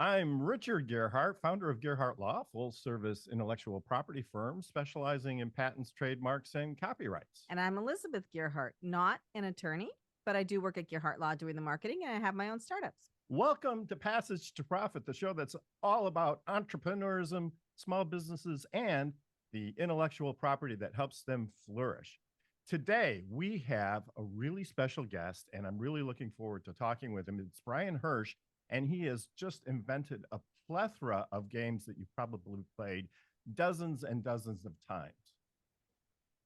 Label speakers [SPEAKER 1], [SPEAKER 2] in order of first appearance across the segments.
[SPEAKER 1] I'm Richard Gearhart, founder of Gearhart Law, full service intellectual property firm specializing in patents, trademarks, and copyrights.
[SPEAKER 2] And I'm Elizabeth Gearhart, not an attorney, but I do work at Gearhart Law doing the marketing, and I have my own startups.
[SPEAKER 1] Welcome to Passage to Profit, the show that's all about entrepreneurism, small businesses, and the intellectual property that helps them flourish. Today, we have a really special guest, and I'm really looking forward to talking with him. It's Brian Hersch, and he has just invented a plethora of games that you've probably played dozens and dozens of times.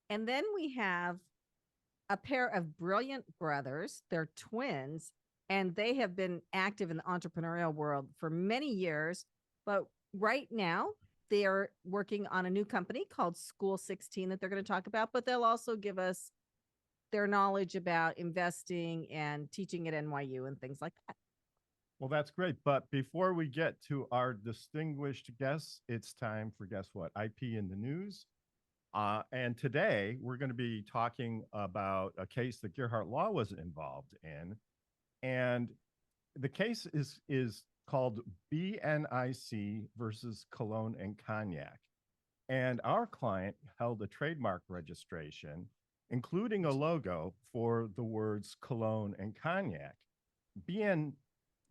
[SPEAKER 2] And then we have a pair of brilliant brothers. They're twins, and they have been active in the entrepreneurial world for many years. But right now, they are working on a new company called School 16 that they're going to talk about, but they'll also give us their knowledge about investing and teaching at NYU and things like that.
[SPEAKER 1] Well, that's great. But before we get to our distinguished guests, it's time for guess what? IP in the news. And today we're going to be talking about a case that Gearhart Law was involved in. And the case is called BNIC versus Cologne and Cognac. And our client held a trademark registration, including a logo for the words Cologne and Cognac.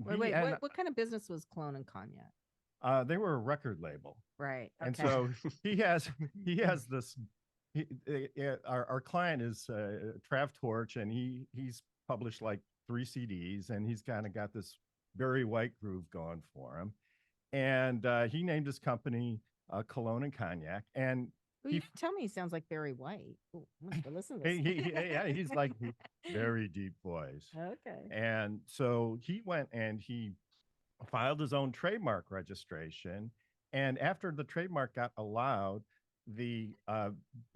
[SPEAKER 2] Wait, what kind of business was Cologne and Cognac?
[SPEAKER 1] They were a record label,
[SPEAKER 2] right?
[SPEAKER 1] Okay. And so he has this. Our client is Trav Torch, and he's published like 3 CDs, and he's kind of got this very white groove going for him. And he named his company Cologne and Cognac. And
[SPEAKER 2] well, you didn't tell me he sounds like Barry White. Ooh, listen to this.
[SPEAKER 1] Yeah, he's like very deep voice.
[SPEAKER 2] Okay.
[SPEAKER 1] And so he went and he filed his own trademark registration. And after the trademark got allowed, the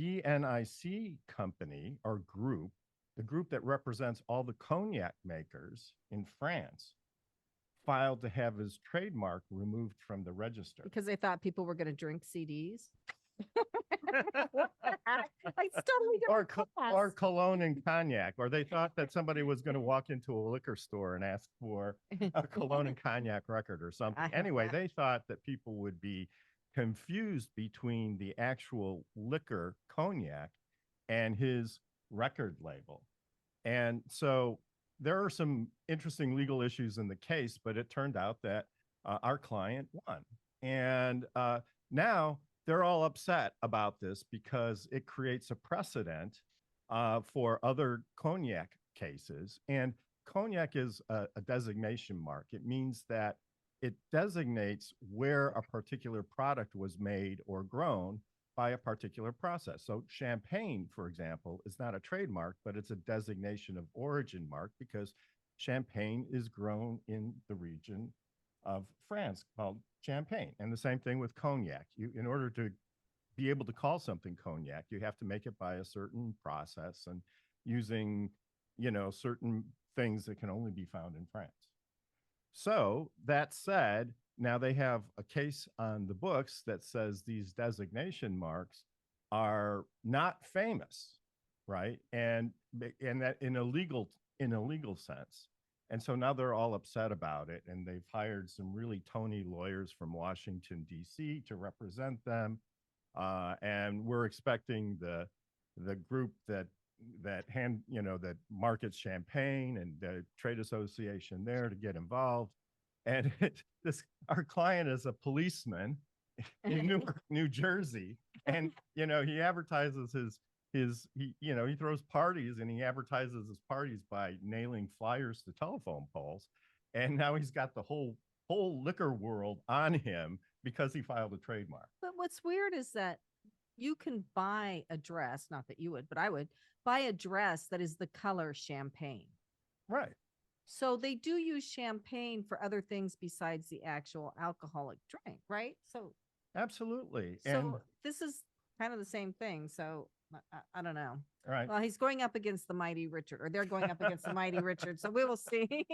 [SPEAKER 1] BNIC company or group, the group that represents all the cognac makers in France, filed to have his trademark removed from the register.
[SPEAKER 2] Because they thought people were going to drink CDs? Like totally
[SPEAKER 1] or Cologne and Cognac, or they thought that somebody was going to walk into a liquor store and ask for a Cologne and Cognac record or something. Anyway, they thought that people would be confused between the actual liquor cognac and his record label. And so there are some interesting legal issues in the case, but it turned out that our client won. And now they're all upset about this because it creates a precedent for other cognac cases. And cognac is a designation mark. It means that it designates where a particular product was made or grown by a particular process. So champagne, for example, is not a trademark, but it's a designation of origin mark because champagne is grown in the region of France called Champagne. And the same thing with cognac. In order to be able to call something cognac, you have to make it by a certain process and using, certain things that can only be found in France. So that said, now they have a case on the books that says these designation marks are not famous, right? And that in a legal sense. And so now they're all upset about it, and they've hired some really Tony lawyers from Washington, D.C. to represent them. And we're expecting the group that markets champagne and the trade association there to get involved. And our client is a policeman in Newark, New Jersey, and he advertises he throws parties, and he advertises his parties by nailing flyers to telephone poles. And now he's got the whole liquor world on him because he filed a trademark.
[SPEAKER 2] But what's weird is that you can buy a dress, not that you would, but I would buy a dress that is the color champagne.
[SPEAKER 1] Right.
[SPEAKER 2] So they do use champagne for other things besides the actual alcoholic drink, right? So
[SPEAKER 1] absolutely.
[SPEAKER 2] So this is kind of the same thing. So I don't know.
[SPEAKER 1] Right.
[SPEAKER 2] Well, he's going up against the mighty Richard, or they're going up against the mighty Richard. So we will see.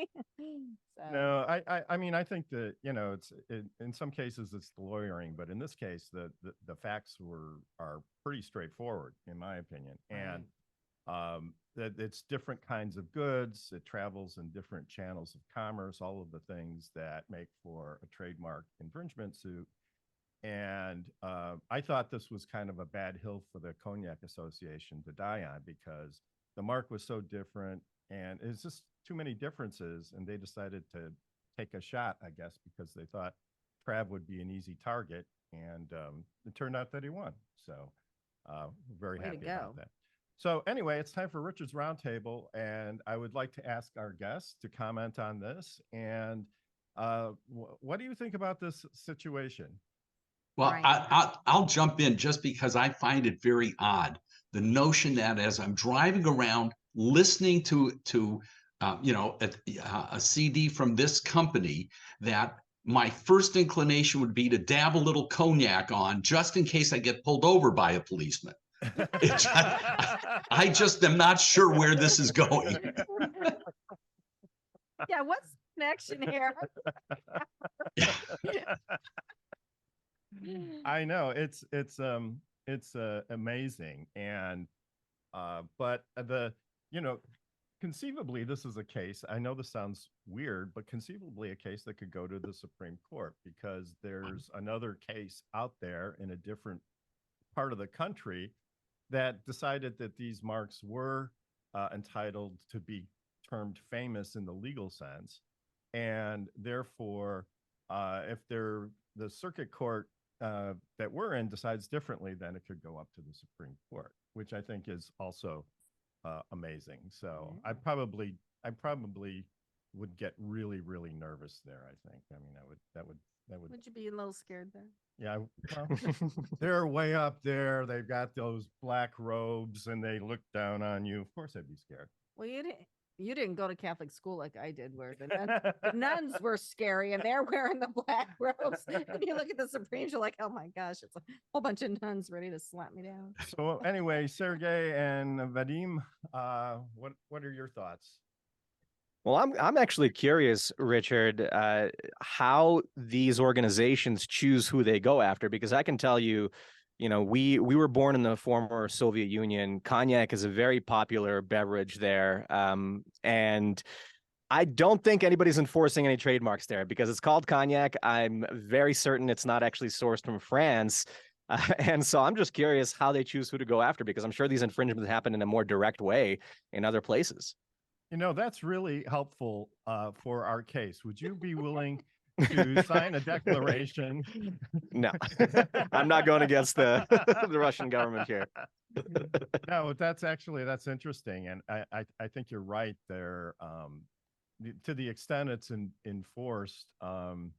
[SPEAKER 1] No, I mean, I think that, in some cases it's the lawyering, but in this case, the facts are pretty straightforward, in my opinion. And that it's different kinds of goods. It travels in different channels of commerce, all of the things that make for a trademark infringement suit. And I thought this was kind of a bad hill for the Cognac Association to die on, because the mark was so different and it's just too many differences. And they decided to take a shot, I guess, because they thought Trav would be an easy target. And it turned out that he won. So very
[SPEAKER 2] Way to
[SPEAKER 1] happy
[SPEAKER 2] go.
[SPEAKER 1] about that. So anyway, it's time for Richard's Roundtable, and I would like to ask our guests to comment on this. And what do you think about this situation?
[SPEAKER 3] Well,
[SPEAKER 2] Right.
[SPEAKER 3] I'll jump in just because I find it very odd. The notion that as I'm driving around listening to a CD from this company, that my first inclination would be to dab a little cognac on just in case I get pulled over by a policeman. I just am not sure where this is going.
[SPEAKER 2] Yeah, what's the connection here?
[SPEAKER 1] I know it's amazing. And but conceivably this is a case, I know this sounds weird, but conceivably a case that could go to the Supreme Court, because there's another case out there in a different part of the country that decided that these marks were entitled to be termed famous in the legal sense. And therefore, if they're the circuit court that we're in decides differently, then it could go up to the Supreme Court, which I think is also amazing. So I probably would get really, really nervous there. I think. I mean, that would.
[SPEAKER 2] Would you be a little scared there?
[SPEAKER 1] Yeah, well, they're way up there. They've got those black robes, and they look down on you. Of course, I'd be scared.
[SPEAKER 2] Well, you didn't go to Catholic school like I did, where the nuns were scary and they're wearing the black robes. And you look at the Supremes, you're like, oh my gosh, it's a whole bunch of nuns ready to slap me down.
[SPEAKER 1] So anyway, Sergei and Vadim, what are your thoughts?
[SPEAKER 4] Well, I'm actually curious, Richard, how these organizations choose who they go after, because I can tell you, we were born in the former Soviet Union. Cognac is a very popular beverage there, and I don't think anybody's enforcing any trademarks there because it's called cognac. I'm very certain it's not actually sourced from France. And so I'm just curious how they choose who to go after, because I'm sure these infringements happen in a more direct way in other places.
[SPEAKER 1] That's really helpful for our case. Would you be willing to sign a declaration?
[SPEAKER 4] No, I'm not going against the Russian government here.
[SPEAKER 1] No, that's interesting. And I think you're right there. To the extent it's enforced outside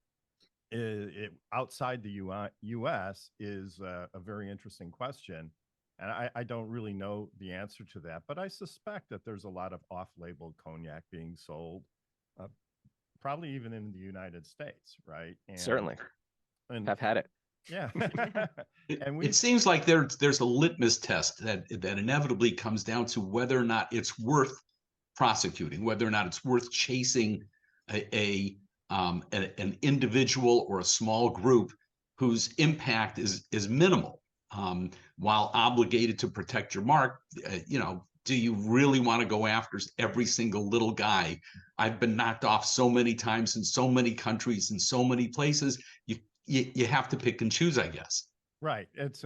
[SPEAKER 1] the U.S. is a very interesting question. And I don't really know the answer to that, but I suspect that there's a lot of off-label cognac being sold, probably even in the United States, right? And,
[SPEAKER 4] certainly. And I've had it.
[SPEAKER 1] Yeah.
[SPEAKER 3] And it seems like there's a litmus test that inevitably comes down to whether or not it's worth prosecuting, whether or not it's worth chasing an individual or a small group whose impact is minimal. While obligated to protect your mark, do you really want to go after every single little guy? I've been knocked off so many times in so many countries, in so many places. You have to pick and choose, I guess.
[SPEAKER 1] Right. It's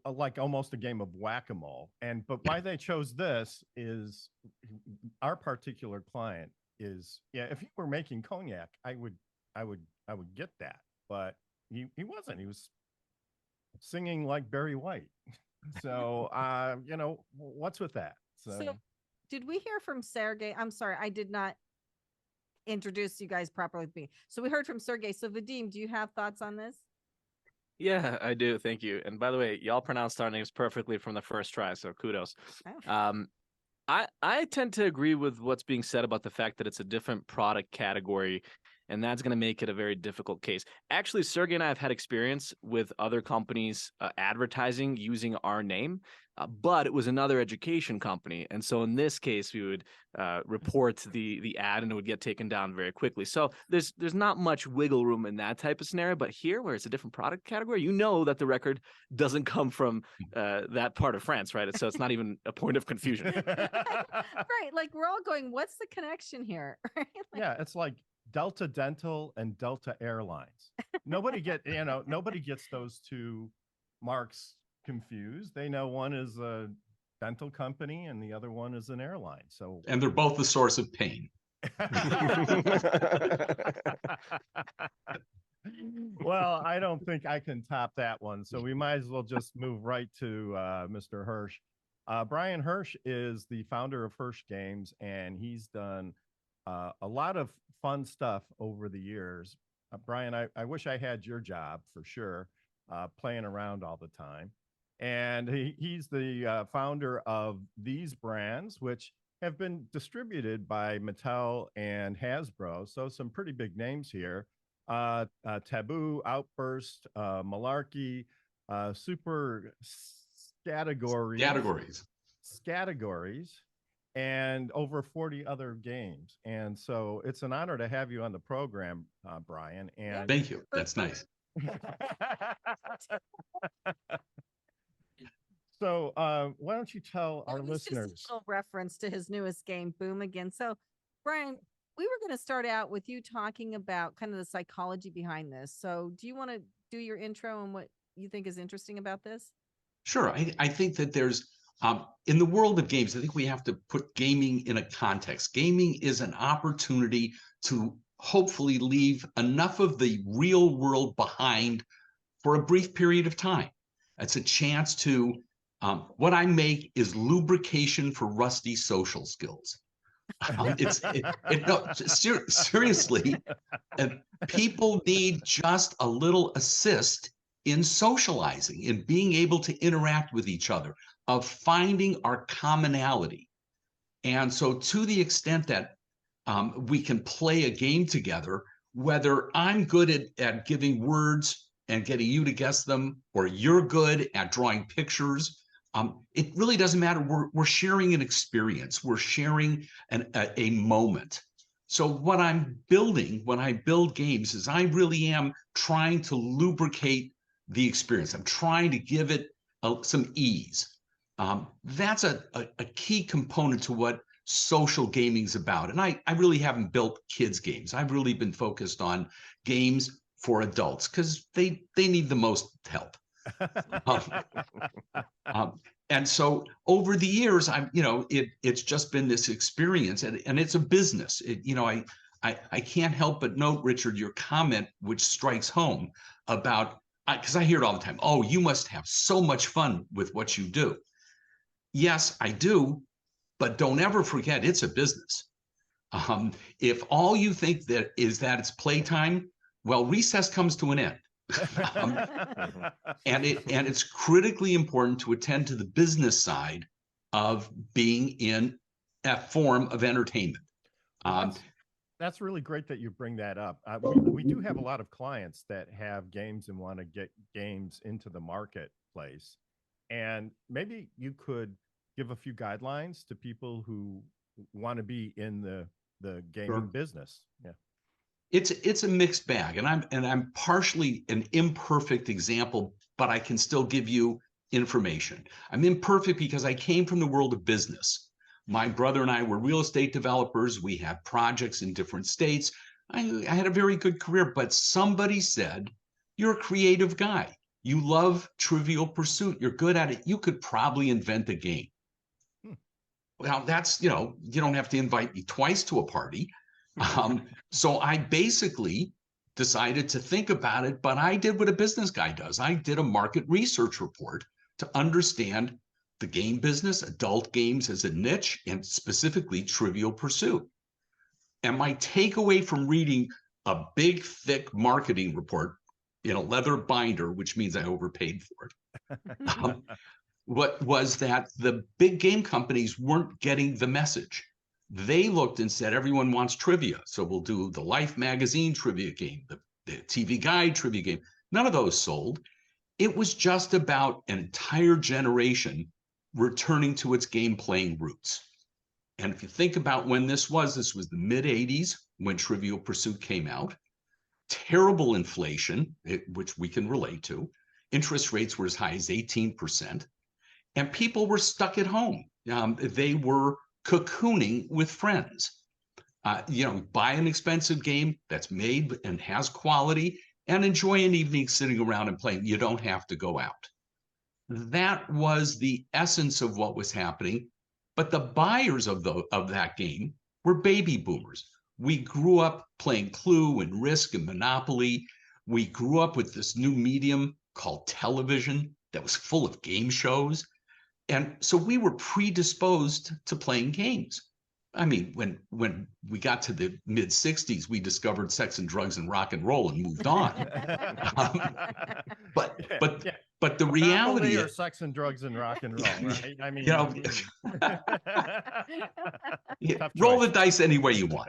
[SPEAKER 1] like almost a game of whack-a-mole. But why they chose this is our particular client is, if he were making cognac, I would get that, but he wasn't. He was singing like Barry White. So, what's with that?
[SPEAKER 2] So did we hear from Sergei? I'm sorry, I did not introduce you guys properly with me. So we heard from Sergei. So Vadim, do you have thoughts on this?
[SPEAKER 5] Yeah, I do. Thank you. And by the way, y'all pronounced our names perfectly from the first try, so kudos.
[SPEAKER 2] Oh.
[SPEAKER 5] I tend to agree with what's being said about the fact that it's a different product category, and that's going to make it a very difficult case. Actually, Sergei and I have had experience with other companies advertising using our name. but it was another education company. And so in this case, we would report the ad and it would get taken down very quickly. So there's not much wiggle room in that type of scenario. But here, where it's a different product category, you know that the record doesn't come from that part of France, right? So it's not even a point of confusion.
[SPEAKER 2] Right. Like we're all going, what's the connection here? Right? Like,
[SPEAKER 1] Yeah, it's like Delta Dental and Delta Airlines. Nobody gets those two marks confused. They know one is a dental company and the other one is an airline. So
[SPEAKER 3] And they're both the source of pain.
[SPEAKER 1] Well, I don't think I can top that one. So we might as well just move right to Mr. Hersch. Brian Hersch is the founder of Hersch Games, and he's done a lot of fun stuff over the years. Brian, I wish I had your job for sure, playing around all the time. And he's the founder of these brands, which have been distributed by Mattel and Hasbro. So some pretty big names here. Taboo, Outburst, Malarkey, Super Scattergories, and over 40 other games. And so it's an honor to have you on the program, Brian. And
[SPEAKER 3] Thank you. That's nice.
[SPEAKER 1] So why don't you tell our
[SPEAKER 2] it was just a
[SPEAKER 1] listeners?
[SPEAKER 2] little reference to his newest game, Boom Again. So, Brian, we were going to start out with you talking about kind of the psychology behind this. So, do you want to do your intro and what you think is interesting about this?
[SPEAKER 3] Sure. I think that there's, in the world of games, I think we have to put gaming in a context. Gaming is an opportunity to hopefully leave enough of the real world behind for a brief period of time. It's a chance to, what I make is lubrication for rusty social skills. Seriously, people need just a little assist in socializing, in being able to interact with each other, of finding our commonality. And so to the extent that we can play a game together, whether I'm good at giving words and getting you to guess them, or you're good at drawing pictures, it really doesn't matter. We're sharing an experience. We're sharing a moment. So what I'm building when I build games is I really am trying to lubricate the experience. I'm trying to give it some ease. That's a key component to what social gaming is about. And I really haven't built kids games. I've really been focused on games for adults because they need the most help. And so over the years, it's just been this experience, and it's a business. I can't help but note, Richard, your comment, which strikes home about, because I hear it all the time. Oh, you must have so much fun with what you do. Yes, I do, but don't ever forget it's a business. If all you think that it's playtime, well, recess comes to an end. And it's critically important to attend to the business side of being in a form of entertainment.
[SPEAKER 1] That's really great that you bring that up. We do have a lot of clients that have games and want to get games into the marketplace. And maybe you could give a few guidelines to people who want to be in the gaming business. Yeah.
[SPEAKER 3] It's a mixed bag, and I'm partially an imperfect example, but I can still give you information. I'm imperfect because I came from the world of business. My brother and I were real estate developers. We had projects in different states. I had a very good career, but somebody said, you're a creative guy. You love Trivial Pursuit. You're good at it. You could probably invent a game. Well, that's, you don't have to invite me twice to a party. So I basically decided to think about it, but I did what a business guy does. I did a market research report to understand the game business, adult games as a niche, and specifically Trivial Pursuit. And my takeaway from reading a big, thick marketing report in a leather binder, which means I overpaid for it, what was that the big game companies weren't getting the message. They looked and said, everyone wants trivia. So we'll do the Life magazine trivia game, the TV Guide trivia game. None of those sold. It was just about an entire generation returning to its game playing roots. And if you think about when this was the mid 80s when Trivial Pursuit came out. Terrible inflation, which we can relate to. Interest rates were as high as 18%. And people were stuck at home. They were cocooning with friends. Buy an expensive game that's made and has quality and enjoy an evening sitting around and playing. You don't have to go out. That was the essence of what was happening. But the buyers of that game were baby boomers. We grew up playing Clue and Risk and Monopoly. We grew up with this new medium called television that was full of game shows. And so we were predisposed to playing games. I mean, when we got to the mid 60s, we discovered sex and drugs and rock and roll and moved on. But the reality
[SPEAKER 1] is sex and drugs and rock and roll, right? I mean,
[SPEAKER 3] roll the dice any way you want.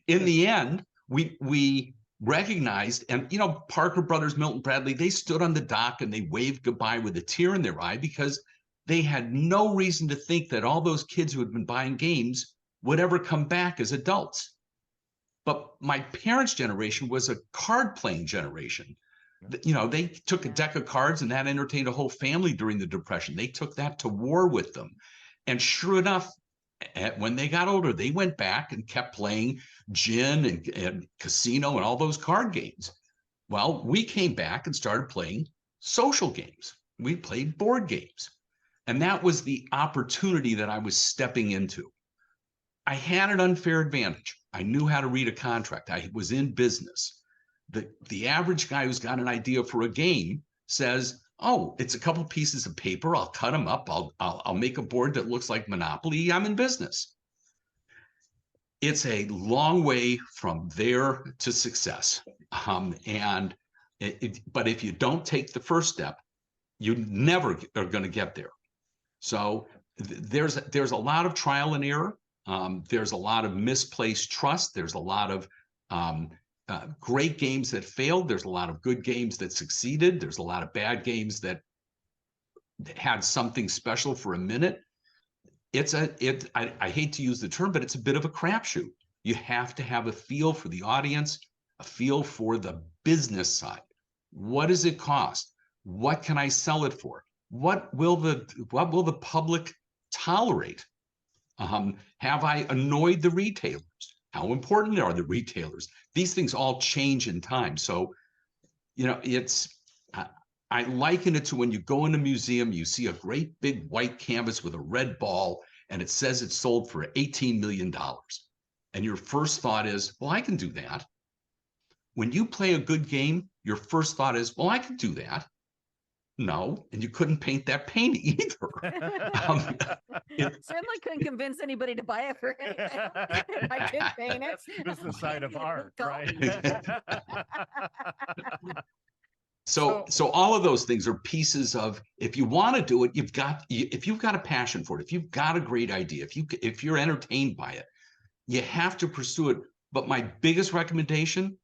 [SPEAKER 3] In the end, we recognized, and Parker Brothers, Milton Bradley, they stood on the dock and they waved goodbye with a tear in their eye because they had no reason to think that all those kids who had been buying games would ever come back as adults. But my parents' generation was a card-playing generation. They took a deck of cards and that entertained a whole family during the Depression. They took that to war with them. And sure enough, when they got older, they went back and kept playing gin and casino and all those card games. Well, we came back and started playing social games. We played board games. And that was the opportunity that I was stepping into. I had an unfair advantage. I knew how to read a contract. I was in business. The average guy who's got an idea for a game says, oh, it's a couple pieces of paper. I'll cut them up. I'll make a board that looks like Monopoly. I'm in business. It's a long way from there to success. But if you don't take the first step, you never are going to get there. So there's a lot of trial and error. There's a lot of misplaced trust. There's a lot of great games that failed. There's a lot of good games that succeeded. There's a lot of bad games that had something special for a minute. I hate to use the term, but it's a bit of a crapshoot. You have to have a feel for the audience, a feel for the business side. What does it cost? What can I sell it for? What will the public tolerate? Have I annoyed the retailers? How important are the retailers? These things all change in time. So, I liken it to when you go in a museum, you see a great big white canvas with a red ball, and it says it's sold for $18 million. And your first thought is, well, I can do that. When you play a good game, your first thought is, well, I can do that. No, and you couldn't paint that painting either.
[SPEAKER 2] Certainly couldn't convince anybody to buy it for anything. I can paint it.
[SPEAKER 1] That's the business side of art, right?
[SPEAKER 3] So all of those things are pieces of, if you want to do it, if you've got a passion for it, if you've got a great idea, if you're entertained by it, you have to pursue it. But my biggest recommendation,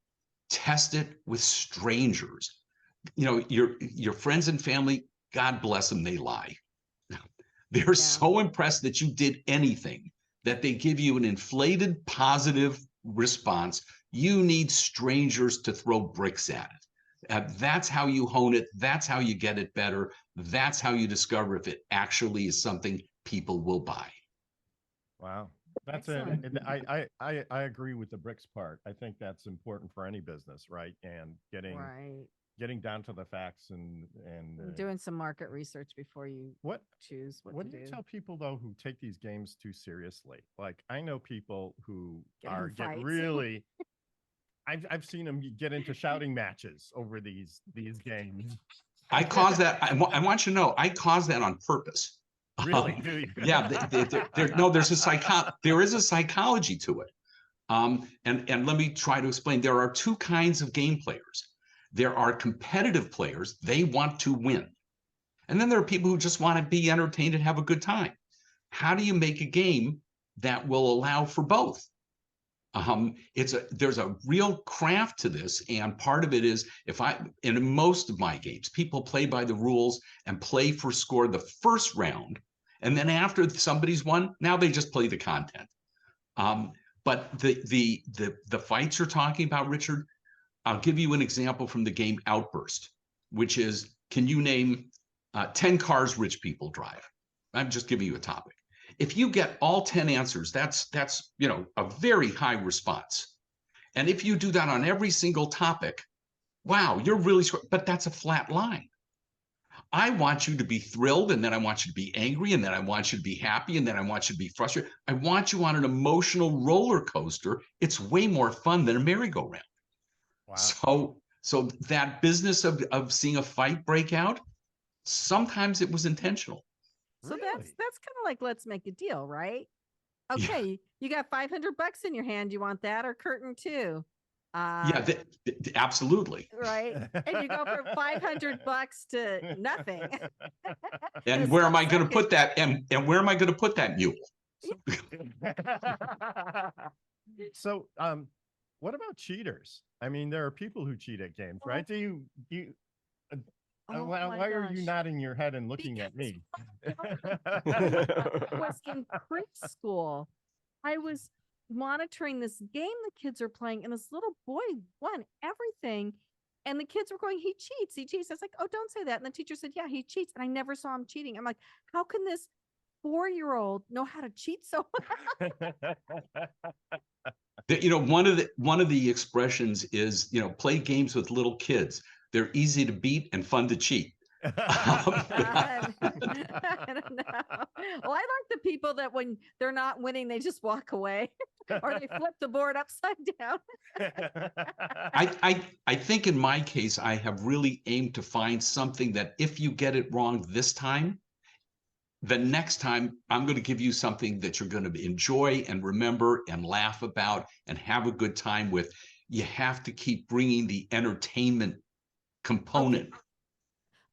[SPEAKER 3] test it with strangers. Your friends and family, God bless them, they lie. They're so impressed that you did anything that they give you an inflated positive response. You need strangers to throw bricks at it. That's how you hone it. That's how you get it better. That's how you discover if it actually is something people will buy.
[SPEAKER 1] Wow. That's it. I agree with the bricks part. I think that's important for any business, right? And getting down to the facts and
[SPEAKER 2] doing some market research before you choose what to do.
[SPEAKER 1] Do you tell people though who take these games too seriously? Like I know people who get really I've seen them get into shouting matches over these games.
[SPEAKER 3] I cause that. I want you to know I cause that on purpose.
[SPEAKER 1] Really? Do you?
[SPEAKER 3] Yeah. There is a psychology to it. And let me try to explain. There are two kinds of game players. There are competitive players. They want to win. And then there are people who just want to be entertained and have a good time. How do you make a game that will allow for both? There's a real craft to this, and part of it is in most of my games, people play by the rules and play for score the first round, and then after somebody's won, now they just play the content. But the fights you're talking about, Richard, I'll give you an example from the game Outburst, which is, can you name 10 cars rich people drive? I'm just giving you a topic. If you get all 10 answers, that's a very high response. And if you do that on every single topic, wow, you're really but that's a flat line. I want you to be thrilled, and then I want you to be angry, and then I want you to be happy, and then I want you to be frustrated. I want you on an emotional roller coaster. It's way more fun than a merry-go-round. Wow. So that business of seeing a fight break out, sometimes it was intentional.
[SPEAKER 2] So
[SPEAKER 1] Really?
[SPEAKER 2] that's kind of like, let's make a deal, right? Okay, you got $500 in your hand. You want that or curtain too?
[SPEAKER 3] Yeah, absolutely.
[SPEAKER 2] Right. And you go from $500 to nothing.
[SPEAKER 3] And where am I going to put that? And where am I going to put that mule?
[SPEAKER 1] So, what about cheaters? I mean, there are people who cheat at games, right? Do you why are you nodding your head and looking at me?
[SPEAKER 2] I was in preschool. I was monitoring this game the kids are playing, and this little boy won everything. And the kids were going, he cheats. I was like, oh, don't say that. And the teacher said, yeah, he cheats. And I never saw him cheating. I'm like, how can this 4-year-old know how to cheat so well?
[SPEAKER 3] One of the expressions is, play games with little kids. They're easy to beat and fun to cheat.
[SPEAKER 2] I don't know. Well, I like the people that when they're not winning, they just walk away or they flip the board upside down.
[SPEAKER 3] I think in my case, I have really aimed to find something that if you get it wrong this time, the next time I'm going to give you something that you're going to enjoy and remember and laugh about and have a good time with. You have to keep bringing the entertainment component.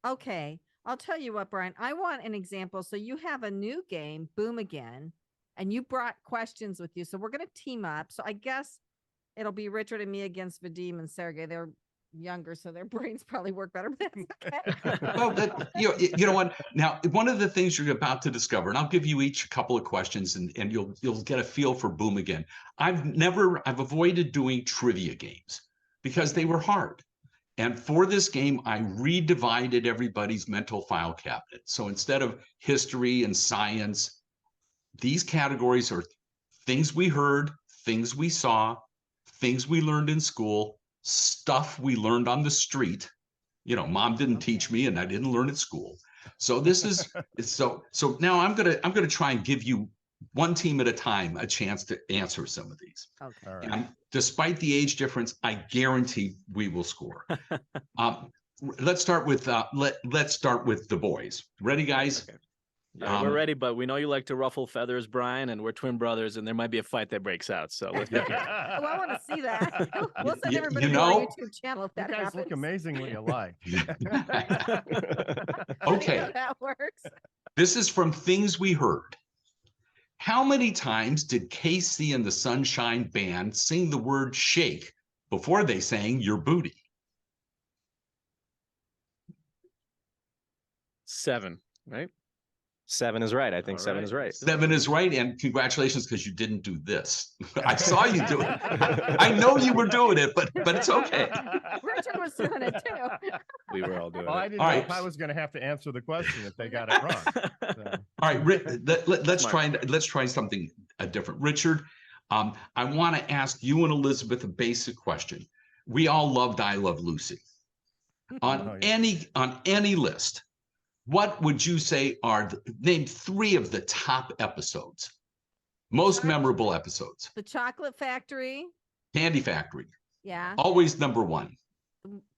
[SPEAKER 2] Okay. I'll tell you what, Brian, I want an example. So you have a new game, Boom Again, and you brought questions with you. So we're going to team up. So I guess it'll be Richard and me against Vadim and Sergei. They're younger, so their brains probably work better, but that's okay.
[SPEAKER 3] Well, you know what? Now, one of the things you're about to discover, and I'll give you each a couple of questions, and you'll get a feel for Boom Again. I've avoided doing trivia games because they were hard. And for this game, I redivided everybody's mental file cabinet. So instead of history and science, these categories are things we heard, things we saw, things we learned in school, stuff we learned on the street. Mom didn't teach me, and I didn't learn at school. So this is so now I'm gonna try and give you one team at a time a chance to answer some of these.
[SPEAKER 2] Okay.
[SPEAKER 1] All right.
[SPEAKER 3] And despite the age difference, I guarantee we will score. Let's start with the boys. Ready, guys?
[SPEAKER 5] Okay. Yeah, we're ready, but we know you like to ruffle feathers, Brian, and we're twin brothers, and there might be a fight that breaks out. So let's make it.
[SPEAKER 2] Oh, I want to see that. We'll send everybody
[SPEAKER 3] you
[SPEAKER 2] to our
[SPEAKER 3] know-
[SPEAKER 2] YouTube channel if that
[SPEAKER 1] You guys
[SPEAKER 2] happens.
[SPEAKER 1] look amazingly alike.
[SPEAKER 3] Okay.
[SPEAKER 2] How that works.
[SPEAKER 3] This is from Things We Heard. How many times did KC and the Sunshine Band sing the word shake before they sang Your Booty?
[SPEAKER 5] 7, right?
[SPEAKER 4] 7 is right. I think
[SPEAKER 5] All
[SPEAKER 4] 7
[SPEAKER 5] right.
[SPEAKER 4] is right.
[SPEAKER 3] 7 is right, and congratulations, because you didn't do this. I saw you do it. I know you were doing it, but it's okay.
[SPEAKER 2] Richard was doing it too.
[SPEAKER 5] We were all doing
[SPEAKER 1] Well, I
[SPEAKER 5] it.
[SPEAKER 1] didn't
[SPEAKER 3] All
[SPEAKER 1] know
[SPEAKER 3] right.
[SPEAKER 1] if I was going to have to answer the question if they got it wrong. So.
[SPEAKER 3] All right, let's try something different. Richard, I want to ask you and Elizabeth a basic question. We all loved I Love Lucy. On any list, what would you say are name 3 of the top episodes, most memorable episodes?
[SPEAKER 2] The Chocolate Factory.
[SPEAKER 3] Candy Factory,
[SPEAKER 2] Yeah.
[SPEAKER 3] always number 1.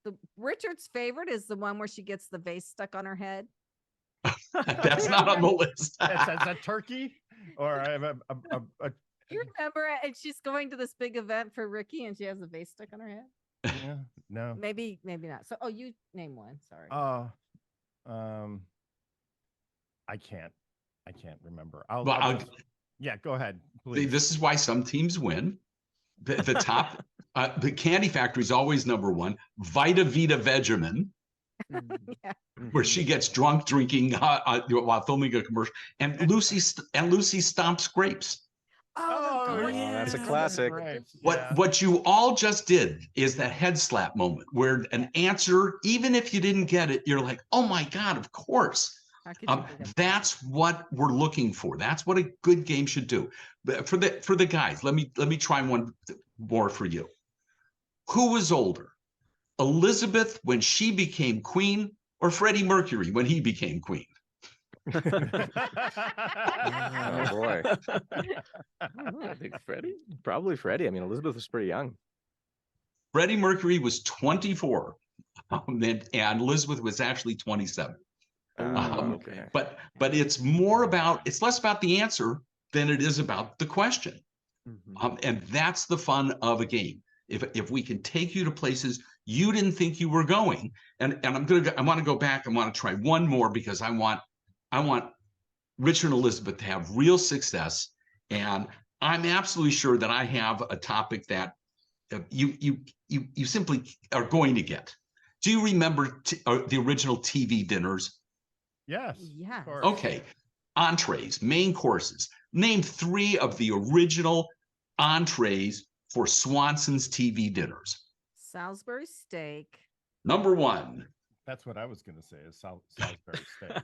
[SPEAKER 2] The Richard's favorite is the one where she gets the vase stuck on her head.
[SPEAKER 3] That's not on the list.
[SPEAKER 1] Is that turkey? Or I have a
[SPEAKER 2] You remember it? And she's going to this big event for Ricky and she has a vase stuck on her head.
[SPEAKER 1] yeah, no.
[SPEAKER 2] Maybe not. So, you name one. Sorry.
[SPEAKER 1] I can't remember.
[SPEAKER 3] Well,
[SPEAKER 1] yeah, go ahead, please.
[SPEAKER 3] This is why some teams win. The top, the Candy Factory is always number one. Vita Vita Vegemin,
[SPEAKER 2] Yeah.
[SPEAKER 3] where she gets drunk drinking while filming a commercial, and Lucy Stomps Grapes.
[SPEAKER 2] Oh,
[SPEAKER 1] Oh,
[SPEAKER 2] the grapes.
[SPEAKER 4] yeah, that's a
[SPEAKER 2] Oh, the
[SPEAKER 4] classic.
[SPEAKER 2] grapes.
[SPEAKER 3] What you all just did is that head slap moment where an answer, even if you didn't get it, you're like, oh my God, of course.
[SPEAKER 2] How could you forget that?
[SPEAKER 3] That's what we're looking for. That's what a good game should do. But for the guys, let me try one more for you. Who was older, Elizabeth when she became queen, or Freddie Mercury when he became queen?
[SPEAKER 4] Oh boy.
[SPEAKER 5] I think Freddie.
[SPEAKER 4] Probably Freddie. I mean, Elizabeth was pretty young.
[SPEAKER 3] Freddie Mercury was 24, and Elizabeth was actually 27.
[SPEAKER 5] Okay.
[SPEAKER 3] But it's less about the answer than it is about the question. And that's the fun of a game. If we can take you to places you didn't think you were going, and I want to go back. I want to try one more because I want Richard and Elizabeth to have real success, and I'm absolutely sure that I have a topic that you simply are going to get. Do you remember the original TV dinners?
[SPEAKER 1] Yes.
[SPEAKER 2] Yes.
[SPEAKER 1] Of course.
[SPEAKER 3] Okay, entrees, main courses. Name 3 of the original entrees for Swanson's TV dinners.
[SPEAKER 2] Salisbury steak.
[SPEAKER 3] Number 1.
[SPEAKER 1] That's what I was going to say is Salisbury steak.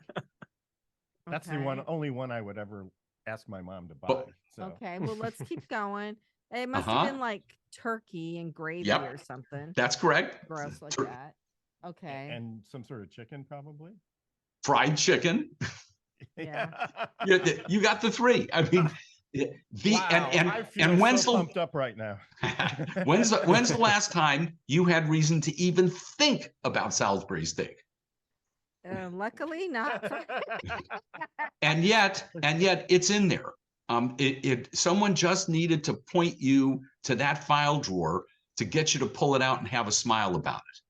[SPEAKER 1] That's the
[SPEAKER 2] Okay.
[SPEAKER 1] only one I would ever ask my mom to buy.
[SPEAKER 3] But-
[SPEAKER 1] So.
[SPEAKER 2] Okay, well, let's keep going. It must
[SPEAKER 3] Uh-huh.
[SPEAKER 2] have been like turkey and gravy
[SPEAKER 3] Yep.
[SPEAKER 2] or something.
[SPEAKER 3] That's correct.
[SPEAKER 2] Gross like
[SPEAKER 3] Tur-
[SPEAKER 2] that. Okay.
[SPEAKER 1] And some sort of chicken, probably.
[SPEAKER 3] Fried chicken.
[SPEAKER 2] Yeah.
[SPEAKER 3] You got the 3. I mean,
[SPEAKER 1] I feel
[SPEAKER 3] when's
[SPEAKER 1] so
[SPEAKER 3] the
[SPEAKER 1] pumped up right now.
[SPEAKER 3] when's the last time you had reason to even think about Salisbury steak?
[SPEAKER 2] Luckily, not.
[SPEAKER 3] And yet it's in there. Someone just needed to point you to that file drawer to get you to pull it out and have a smile about it.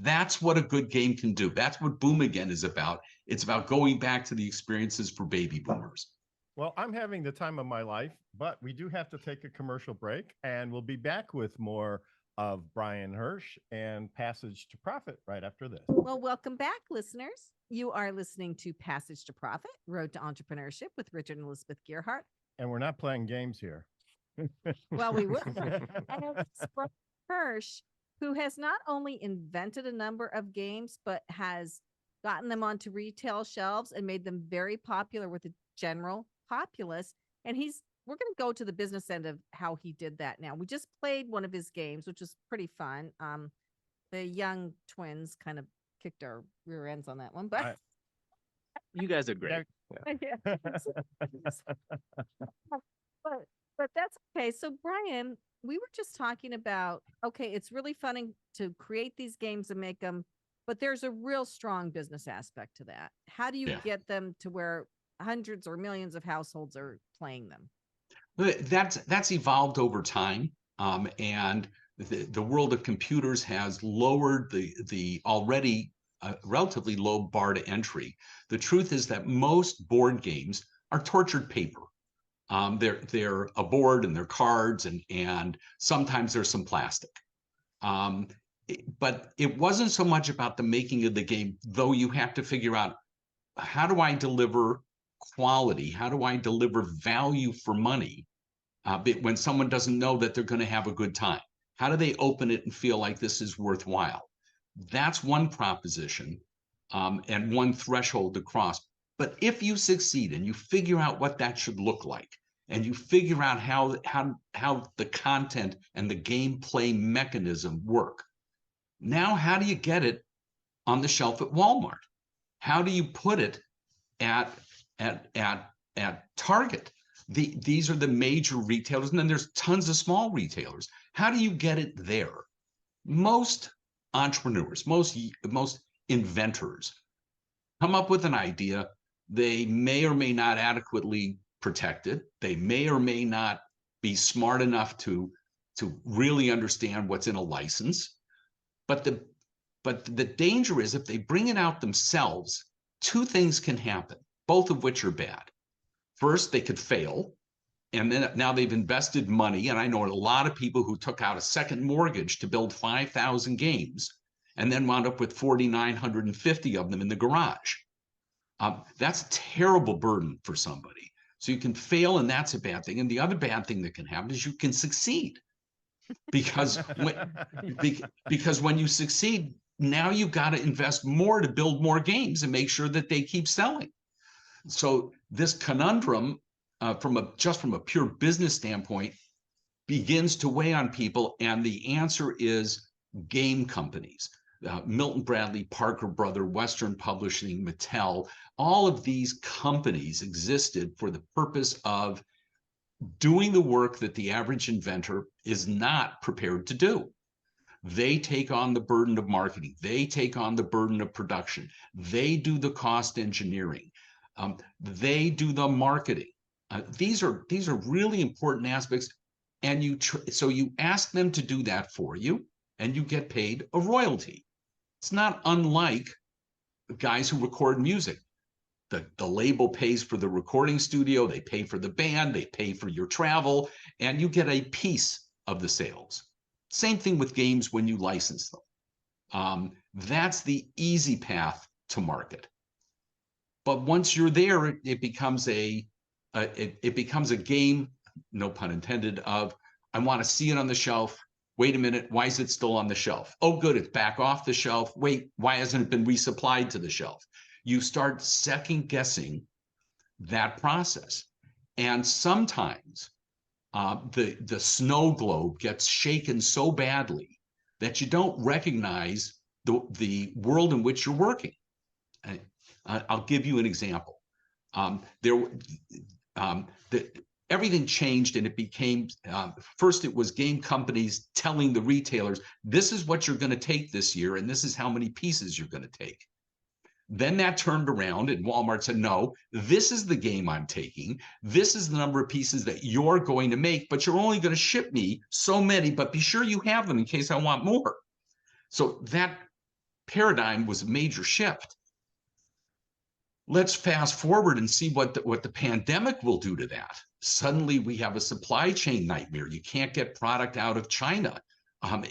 [SPEAKER 3] That's what a good game can do. That's what Boom Again is about. It's about going back to the experiences for baby boomers.
[SPEAKER 1] Well, I'm having the time of my life, but we do have to take a commercial break, and we'll be back with more of Brian Hersch and Passage to Profit right after this.
[SPEAKER 2] Well, welcome back, listeners. You are listening to Passage to Profit, Road to Entrepreneurship with Richard and Elizabeth Gearhart.
[SPEAKER 1] And we're not playing games here.
[SPEAKER 2] Well, we will. And it's Brian Hersch, who has not only invented a number of games, but has gotten them onto retail shelves and made them very popular with the general populace. And we're going to go to the business end of how he did that now. We just played one of his games, which was pretty fun. The young twins kind of kicked our rear ends on that one, but
[SPEAKER 5] You guys did great.
[SPEAKER 2] yeah. but that's okay. So Brian, we were just talking about, okay, it's really fun to create these games and make them, but there's a real strong business aspect to that. How do you get them to where hundreds or millions of households are playing them?
[SPEAKER 3] That's evolved over time, and the world of computers has lowered the already relatively low bar to entry. The truth is that most board games are tortured paper. They're a board and they're cards and sometimes there's some plastic. But it wasn't so much about the making of the game, though you have to figure out, how do I deliver quality? How do I deliver value for money when someone doesn't know that they're going to have a good time? How do they open it and feel like this is worthwhile? That's one proposition and one threshold to cross. But if you succeed and you figure out what that should look like, and you figure out how the content and the gameplay mechanism work, now how do you get it on the shelf at Walmart? How do you put it at Target? These are the major retailers, and then there's tons of small retailers. How do you get it there? Most entrepreneurs, most inventors come up with an idea. They may or may not adequately protect it. They may or may not be smart enough to really understand what's in a license. But the danger is, if they bring it out themselves, 2 things can happen, both of which are bad. First, they could fail, And then now they've invested money. And I know a lot of people who took out a second mortgage to build 5,000 games and then wound up with 4,950 of them in the garage. That's a terrible burden for somebody. So you can fail, and that's a bad thing. And the other bad thing that can happen is you can succeed. Because when you succeed, now you've got to invest more to build more games and make sure that they keep selling. So this conundrum, from a pure business standpoint, begins to weigh on people, and the answer is game companies. Milton Bradley, Parker Brother, Western Publishing, Mattel, all of these companies existed for the purpose of doing the work that the average inventor is not prepared to do. They take on the burden of marketing. They take on the burden of production. They do the cost engineering. They do the marketing. These are really important aspects. And so you ask them to do that for you, and you get paid a royalty. It's not unlike guys who record music. The label pays for the recording studio, they pay for the band, they pay for your travel, and you get a piece of the sales. Same thing with games when you license them. That's the easy path to market. But once you're there, it becomes a game, no pun intended, of I want to see it on the shelf. Wait a minute, why is it still on the shelf? Oh, good, it's back off the shelf. Wait, why hasn't it been resupplied to the shelf? You start second guessing that process. And sometimes the snow globe gets shaken so badly that you don't recognize the world in which you're working. I'll give you an example. Everything changed, and it became, first it was game companies telling the retailers, this is what you're going to take this year, and this is how many pieces you're going to take. Then that turned around, and Walmart said, no, this is the game I'm taking. This is the number of pieces that you're going to make, but you're only going to ship me so many, but be sure you have them in case I want more. So that paradigm was a major shift. Let's fast forward and see what the pandemic will do to that. Suddenly we have a supply chain nightmare. You can't get product out of China,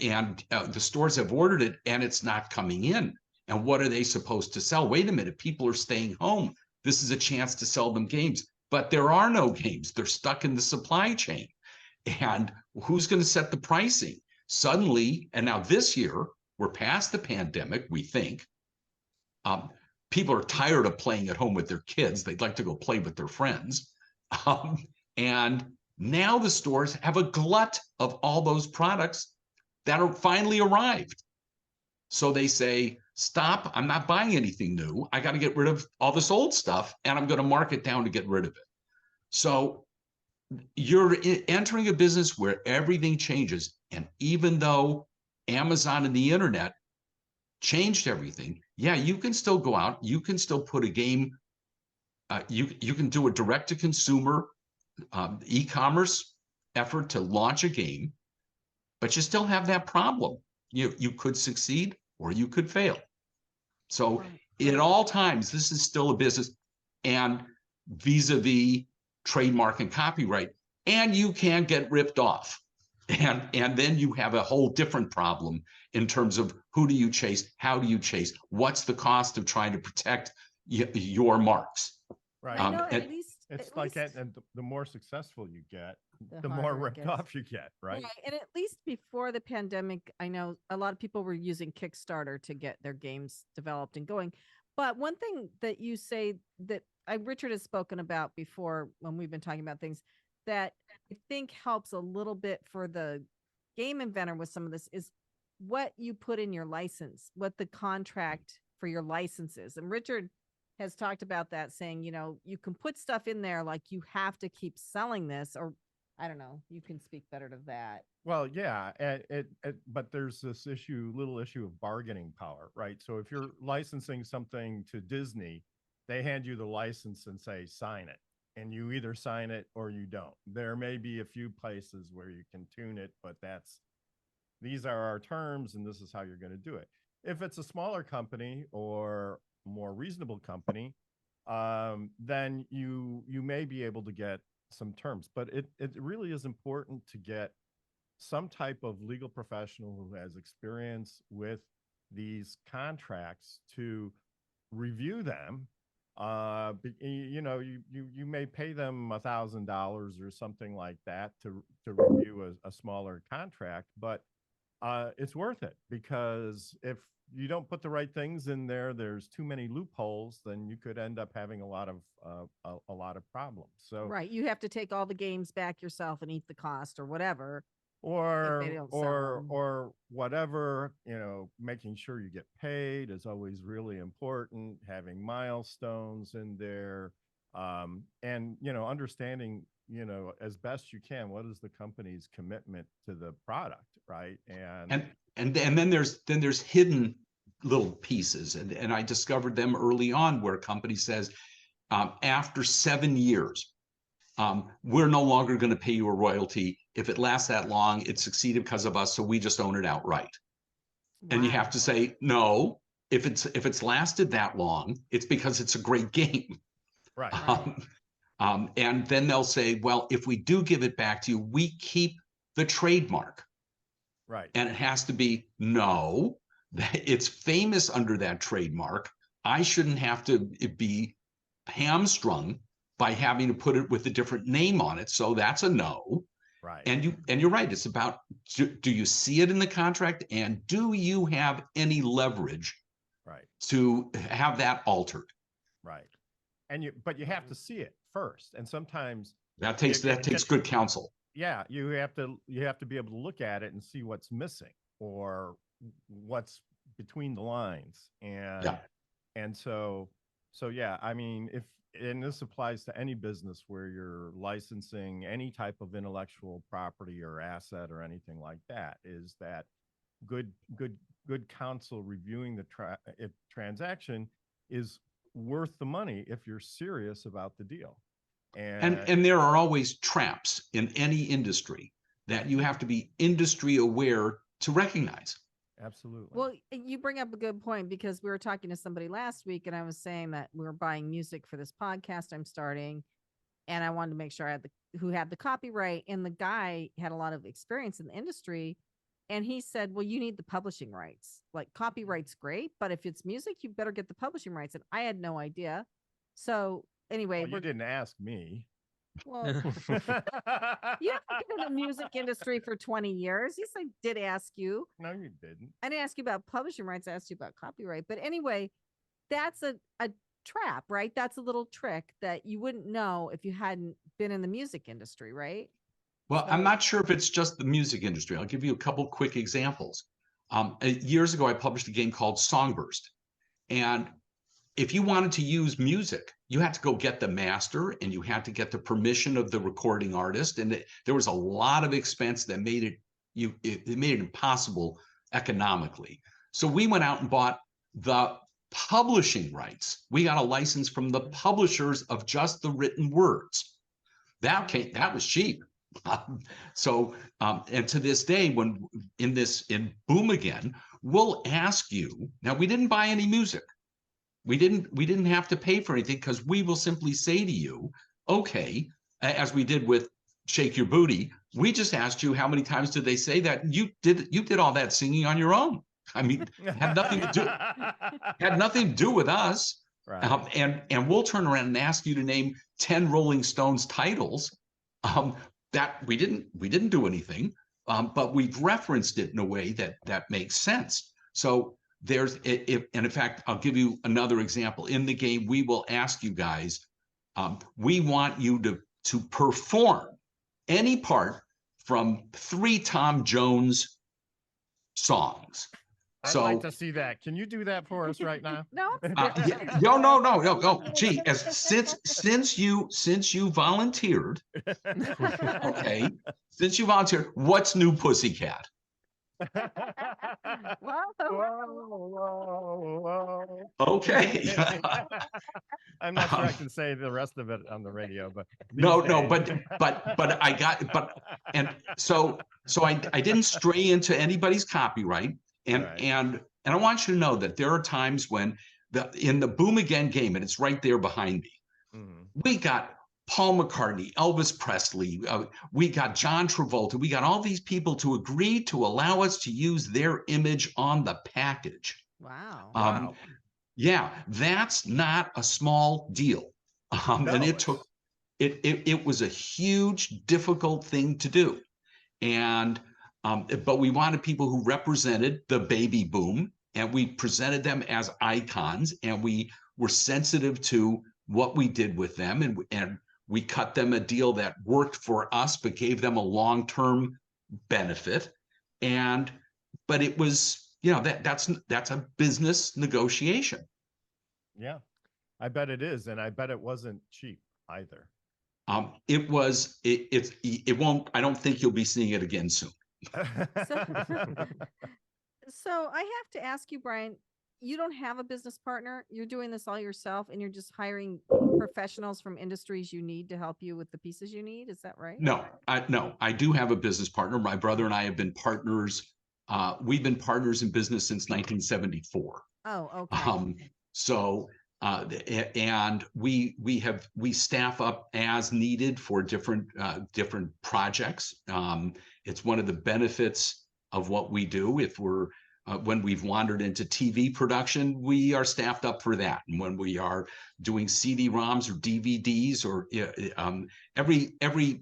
[SPEAKER 3] and the stores have ordered it and it's not coming in. And what are they supposed to sell? Wait a minute, people are staying home. This is a chance to sell them games, but there are no games. They're stuck in the supply chain. And who's going to set the pricing? Suddenly, and now this year, we're past the pandemic, we think. People are tired of playing at home with their kids. They'd like to go play with their friends. And now the stores have a glut of all those products that are finally arrived. So they say, stop, I'm not buying anything new. I got to get rid of all this old stuff, and I'm going to mark it down to get rid of it. So you're entering a business where everything changes. And even though Amazon and the internet changed everything, yeah, you can still go out, you can still put a game, you can do a direct-to-consumer e-commerce effort to launch a game, but you still have that problem. You could succeed or you could fail. So at all times, this is still a business, and vis-a-vis trademark and copyright, and you can get ripped off. And then you have a whole different problem in terms of who do you chase, how do you chase, what's the cost of trying to protect your marks.
[SPEAKER 1] Right.
[SPEAKER 2] I know, at least
[SPEAKER 1] and the more successful you get, the more
[SPEAKER 2] harder it
[SPEAKER 1] ripped
[SPEAKER 2] gets.
[SPEAKER 1] off you get, right?
[SPEAKER 2] And at least before the pandemic, I know a lot of people were using Kickstarter to get their games developed and going. But one thing that you say that Richard has spoken about before when we've been talking about things that I think helps a little bit for the game inventor with some of this is what you put in your license, what the contract for your license is. And Richard has talked about that, saying, you can put stuff in there like you have to keep selling this, or I don't know, you can speak better to that.
[SPEAKER 1] Well, yeah, but there's this little issue of bargaining power, right? So if you're licensing something to Disney, they hand you the license and say, sign it. And you either sign it or you don't. There may be a few places where you can tune it, but these are our terms and this is how you're going to do it. If it's a smaller company or more reasonable company, then you may be able to get some terms, but it really is important to get some type of legal professional who has experience with these contracts to review them. You know, you may pay them $1,000 or something like that to review a smaller contract, but it's worth it, because if you don't put the right things in there, there's too many loopholes, then you could end up having a lot of problems. So
[SPEAKER 2] Right. You have to take all the games back yourself and eat the cost or whatever.
[SPEAKER 1] or
[SPEAKER 2] don't sell 'em.
[SPEAKER 1] or whatever, you know, making sure you get paid is always really important, having milestones in there, and you know, understanding, you know, as best you can, what is the company's commitment to the product, right?
[SPEAKER 3] And then there's hidden little pieces, and I discovered them early on, where a company says, after 7 years, we're no longer going to pay you a royalty. If it lasts that long, it succeeded because of us, so we just own it outright. And you
[SPEAKER 2] Wow.
[SPEAKER 3] have to say, no, if it's lasted that long, it's because it's a great game.
[SPEAKER 1] Right.
[SPEAKER 3] And then they'll say, well, if we do give it back to you, we keep the trademark.
[SPEAKER 1] Right.
[SPEAKER 3] And it has to be, no, it's famous under that trademark. I shouldn't have to be hamstrung by having to put it with a different name on it. So that's a no.
[SPEAKER 1] Right.
[SPEAKER 3] And you're right. It's about, do you see it in the contract, and do you have any leverage
[SPEAKER 1] Right.
[SPEAKER 3] to have that altered?
[SPEAKER 1] Right. But you have to see it first. And sometimes
[SPEAKER 3] That takes good counsel.
[SPEAKER 1] yeah, you have to be able to look at it and see what's missing or what's between the lines. And so yeah, I mean, and this applies to any business where you're licensing any type of intellectual property or asset or anything like that, is that good counsel reviewing the transaction is worth the money if you're serious about the deal.
[SPEAKER 3] And there are always traps in any industry that you have to be industry aware to recognize.
[SPEAKER 1] Absolutely.
[SPEAKER 2] Well, you bring up a good point, because we were talking to somebody last week, and I was saying that we were buying music for this podcast I'm starting, and I wanted to make sure I had who had the copyright, and the guy had a lot of experience in the industry, and he said, well, you need the publishing rights. Like, copyright's great, but if it's music, you better get the publishing rights. And I had no idea. So anyway,
[SPEAKER 1] well, you didn't ask me.
[SPEAKER 2] well, you've been in the music industry for 20 years. Yes, I did ask you.
[SPEAKER 1] No, you didn't.
[SPEAKER 2] I didn't ask you about publishing rights. I asked you about copyright. But anyway, that's a trap, right? That's a little trick that you wouldn't know if you hadn't been in the music industry, right?
[SPEAKER 3] Well, I'm not sure if it's just the music industry. I'll give you a couple quick examples. Years ago, I published a game called Songbirst. And if you wanted to use music, you had to go get the master, and you had to get the permission of the recording artist. And there was a lot of expense that made it impossible economically. So we went out and bought the publishing rights. We got a license from the publishers of just the written words. That was cheap. And to this day, when in Boom Again, we'll ask you, now we didn't buy any music. We didn't have to pay for anything, because we will simply say to you, okay, as we did with Shake Your Booty, we just asked you how many times did they say that. You did all that singing on your own. I mean, had nothing to do with us.
[SPEAKER 1] Right.
[SPEAKER 3] And we'll turn around and ask you to name 10 Rolling Stones titles that we didn't do anything, but we've referenced it in a way that makes sense. So and in fact, I'll give you another example. In the game, we will ask you guys, we want you to perform any part from 3 Tom Jones songs.
[SPEAKER 1] I'd like to see that. Can you do that for us right now?
[SPEAKER 2] No.
[SPEAKER 3] No. Gee, since you volunteered, okay, since you volunteered, what's New Pussycat?
[SPEAKER 2] Whoa.
[SPEAKER 3] Okay.
[SPEAKER 1] I'm not sure I can say the rest of it on the radio, but
[SPEAKER 3] No, so I didn't stray into anybody's copyright, and I want you to know that there are times when in the Boom Again game, and it's right there behind me, we got Paul McCartney, Elvis Presley, we got John Travolta, we got all these people to agree to allow us to use their image on the package.
[SPEAKER 2] Wow.
[SPEAKER 1] Wow.
[SPEAKER 3] Yeah, that's not a small deal. And
[SPEAKER 1] No,
[SPEAKER 3] it took, it was a huge, difficult thing to do. And, but we wanted people who represented the baby boom, and we presented them as icons, and we were sensitive to what we did with them. And we cut them a deal that worked for us, but gave them a long-term benefit. But it was, you know, that's a business negotiation.
[SPEAKER 1] Yeah, I bet it is. And I bet it wasn't cheap either.
[SPEAKER 3] It was, it won't, I don't think you'll be seeing it again soon.
[SPEAKER 2] So I have to ask you, Brian, you don't have a business partner. You're doing this all yourself, and you're just hiring professionals from industries you need to help you with the pieces you need. Is that right?
[SPEAKER 3] No, I do have a business partner. My brother and I have been partners. We've been partners in business since 1974.
[SPEAKER 2] Oh, okay.
[SPEAKER 3] So, and we staff up as needed for different projects. It's one of the benefits of what we do. If we're when we've wandered into TV production, we are staffed up for that. And when we are doing CD-ROMs or DVDs, or every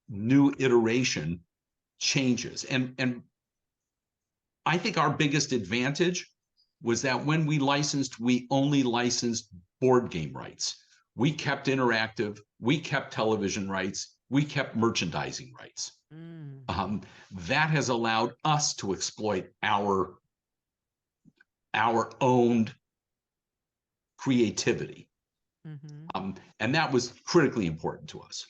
[SPEAKER 3] new iteration changes. And I think our biggest advantage was that when we licensed, we only licensed board game rights. We kept interactive, we kept television rights, we kept merchandising rights. That has allowed us to exploit our owned creativity. And that was critically important to us.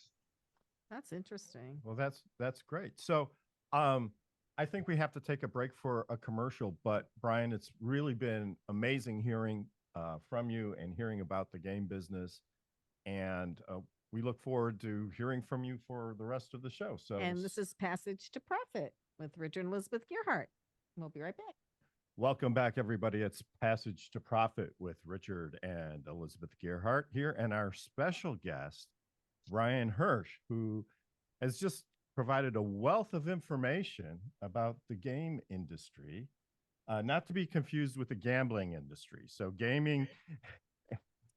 [SPEAKER 2] That's interesting.
[SPEAKER 1] Well, that's great. So I think we have to take a break for a commercial, but Brian, it's really been amazing hearing from you and hearing about the game business. And we look forward to hearing from you for the rest of the show. So,
[SPEAKER 2] and this is Passage to Profit with Richard and Elizabeth Gearhart. We'll be right back.
[SPEAKER 1] Welcome back, everybody. It's Passage to Profit with Richard and Elizabeth Gearhart here, and our special guest, Brian Hersch, who has just provided a wealth of information about the game industry, not to be confused with the gambling industry. So gaming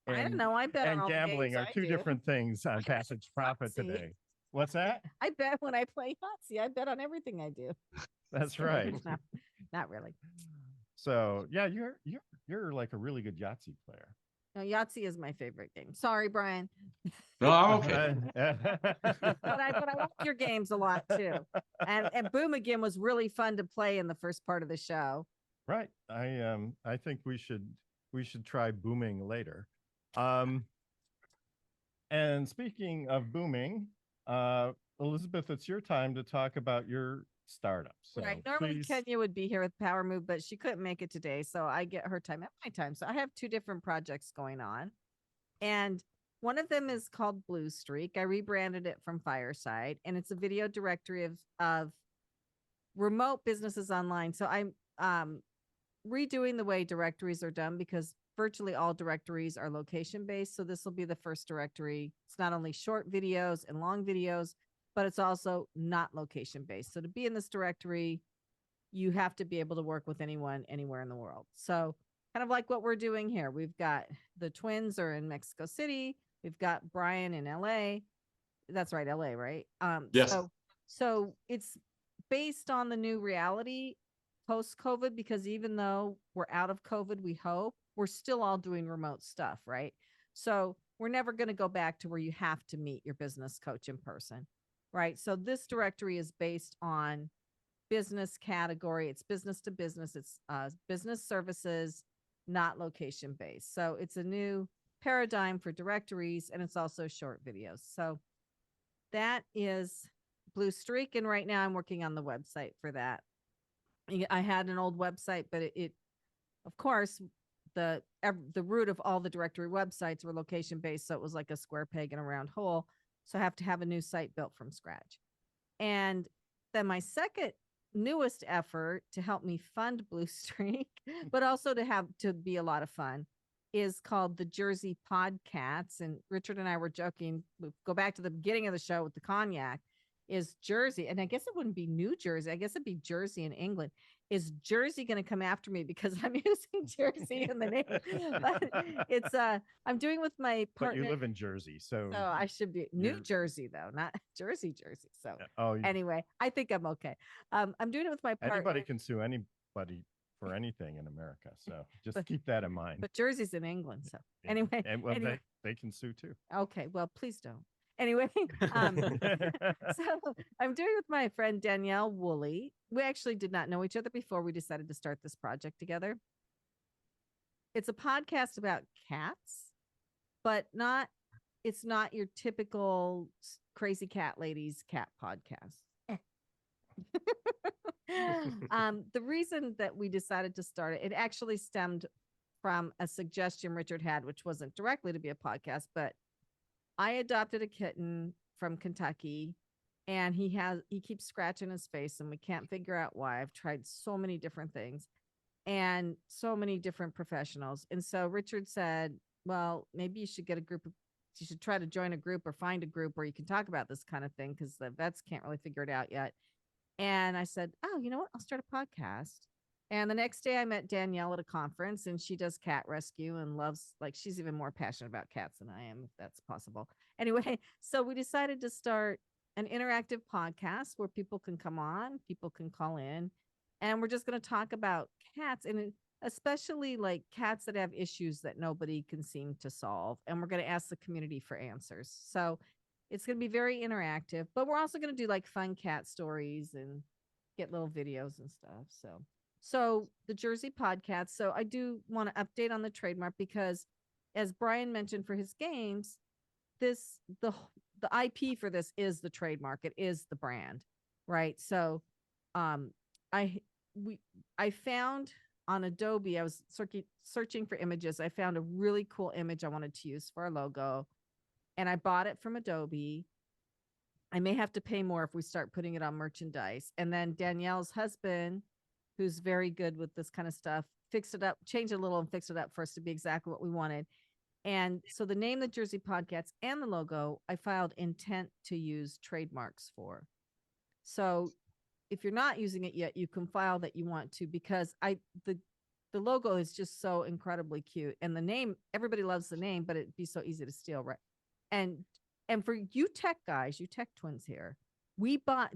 [SPEAKER 2] I don't know. I bet on
[SPEAKER 1] and
[SPEAKER 2] all the
[SPEAKER 1] gambling
[SPEAKER 2] games
[SPEAKER 1] are
[SPEAKER 2] I
[SPEAKER 1] two
[SPEAKER 2] do.
[SPEAKER 1] different things on Passage Profit
[SPEAKER 2] Yahtzee.
[SPEAKER 1] today. What's that?
[SPEAKER 2] I bet when I play Yahtzee, I bet on everything I do.
[SPEAKER 1] That's right.
[SPEAKER 2] No, not really.
[SPEAKER 1] So yeah, you're like a really good Yahtzee player.
[SPEAKER 2] No, Yahtzee is my favorite game. Sorry, Brian.
[SPEAKER 3] Oh, okay.
[SPEAKER 2] But I like your games a lot too. And Boom Again was really fun to play in the first part of the show.
[SPEAKER 1] Right. I think we should try booming later. And speaking of booming, Elizabeth, it's your time to talk about your startup. So
[SPEAKER 2] Right. Normally
[SPEAKER 1] please.
[SPEAKER 2] Kenya would be here with Power Move, but she couldn't make it today. So I get her time at my time. So I have two different projects going on. And one of them is called Blue Streak. I rebranded it from Fireside, and it's a video directory of remote businesses online. So I'm redoing the way directories are done, because virtually all directories are location based. So this will be the first directory. It's not only short videos and long videos, but it's also not location based. So to be in this directory, you have to be able to work with anyone anywhere in the world. So kind of like what we're doing here. We've got the twins are in Mexico City. We've got Brian in LA. That's right, LA, right?
[SPEAKER 3] Yes.
[SPEAKER 2] So it's based on the new reality post-COVID, because even though we're out of COVID, we hope, we're still all doing remote stuff, right? So we're never going to go back to where you have to meet your business coach in person, right? So this directory is based on business category. It's business to business. It's business services, not location based. So it's a new paradigm for directories, and it's also short videos. So that is Blue Streak. And right now I'm working on the website for that. I had an old website, but it of course, the root of all the directory websites were location based. So it was like a square peg in a round hole. So I have to have a new site built from scratch. And then my second newest effort to help me fund Blue Streak, but also to be a lot of fun, is called the Jersey Podcats. And Richard and I were joking, we go back to the beginning of the show with the cognac, is Jersey. And I guess it wouldn't be New Jersey. I guess it'd be Jersey in England. Is Jersey going to come after me because I'm using Jersey in the name? But it's, I'm doing with my
[SPEAKER 1] But
[SPEAKER 2] partner.
[SPEAKER 1] you live in Jersey, so
[SPEAKER 2] So I should be New
[SPEAKER 1] you're-
[SPEAKER 2] Jersey though, not Jersey. So
[SPEAKER 1] oh,
[SPEAKER 2] anyway, I think I'm okay. I'm doing it with my partner.
[SPEAKER 1] anybody can sue anybody for anything in America. So just
[SPEAKER 2] But-
[SPEAKER 1] keep that in mind.
[SPEAKER 2] But Jersey's in England. So
[SPEAKER 1] Yeah.
[SPEAKER 2] anyway,
[SPEAKER 1] and well,
[SPEAKER 2] anyway.
[SPEAKER 1] they can sue too.
[SPEAKER 2] Okay, well, please don't. Anyway, so I'm doing it with my friend Danielle Woolley. We actually did not know each other before we decided to start this project together. It's a podcast about cats, but it's not your typical crazy cat ladies cat podcast. The reason that we decided to start it actually stemmed from a suggestion Richard had, which wasn't directly to be a podcast, but I adopted a kitten from Kentucky, and he keeps scratching his face, and we can't figure out why. I've tried so many different things and so many different professionals. And so Richard said, well, maybe you should you should try to join a group or find a group where you can talk about this kind of thing, because the vets can't really figure it out yet. And I said, oh, you know what? I'll start a podcast. And the next day I met Danielle at a conference, and she does cat rescue and loves, like, she's even more passionate about cats than I am, if that's possible. Anyway, so we decided to start an interactive podcast where people can come on, people can call in, and we're just going to talk about cats, and especially like cats that have issues that nobody can seem to solve. And we're going to ask the community for answers. So it's going to be very interactive, but we're also going to do like fun cat stories and get little videos and stuff. So the Jersey Podcast. So I do want to update on the trademark, because as Brian mentioned for his games, the IP for this is the trademark. It is the brand, right? So I found on Adobe, I was searching for images. I found a really cool image I wanted to use for our logo, and I bought it from Adobe. I may have to pay more if we start putting it on merchandise. And then Danielle's husband, who's very good with this kind of stuff, fixed it up, changed it a little and fixed it up for us to be exactly what we wanted. And so the name, the Jersey Podcast, and the logo, I filed intent to use trademarks for. So if you're not using it yet, you can file that you want to, because the logo is just so incredibly cute. And the name, everybody loves the name, but it'd be so easy to steal, right? And for you tech guys, you tech twins here,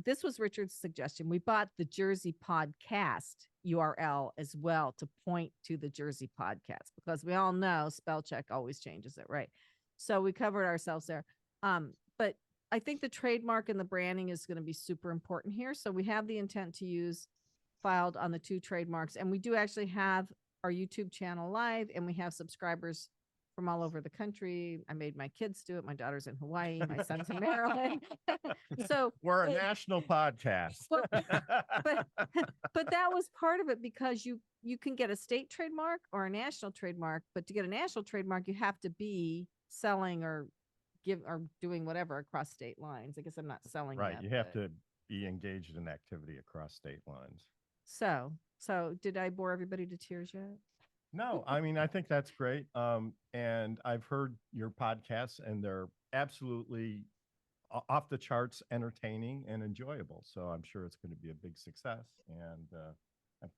[SPEAKER 2] this was Richard's suggestion. We bought the Jersey Podcast URL as well to point to the Jersey Podcast, because we all know spell check always changes it, right? So we covered ourselves there. But I think the trademark and the branding is going to be super important here. So we have the intent to use filed on the 2 trademarks, and we do actually have our YouTube channel live, and we have subscribers from all over the country. I made my kids do it. My daughter's in Hawaii. My son's in Maryland. So
[SPEAKER 1] We're a national podcast.
[SPEAKER 2] but that was part of it, because you can get a state trademark or a national trademark, but to get a national trademark, you have to be selling or doing whatever across state lines. I guess I'm not selling.
[SPEAKER 1] Right.
[SPEAKER 2] Yet,
[SPEAKER 1] You have to be engaged in activity across state lines.
[SPEAKER 2] So did I bore everybody to tears yet?
[SPEAKER 1] No, I mean, I think that's great. And I've heard your podcasts, and they're absolutely off the charts, entertaining and enjoyable. So I'm sure it's going to be a big success. And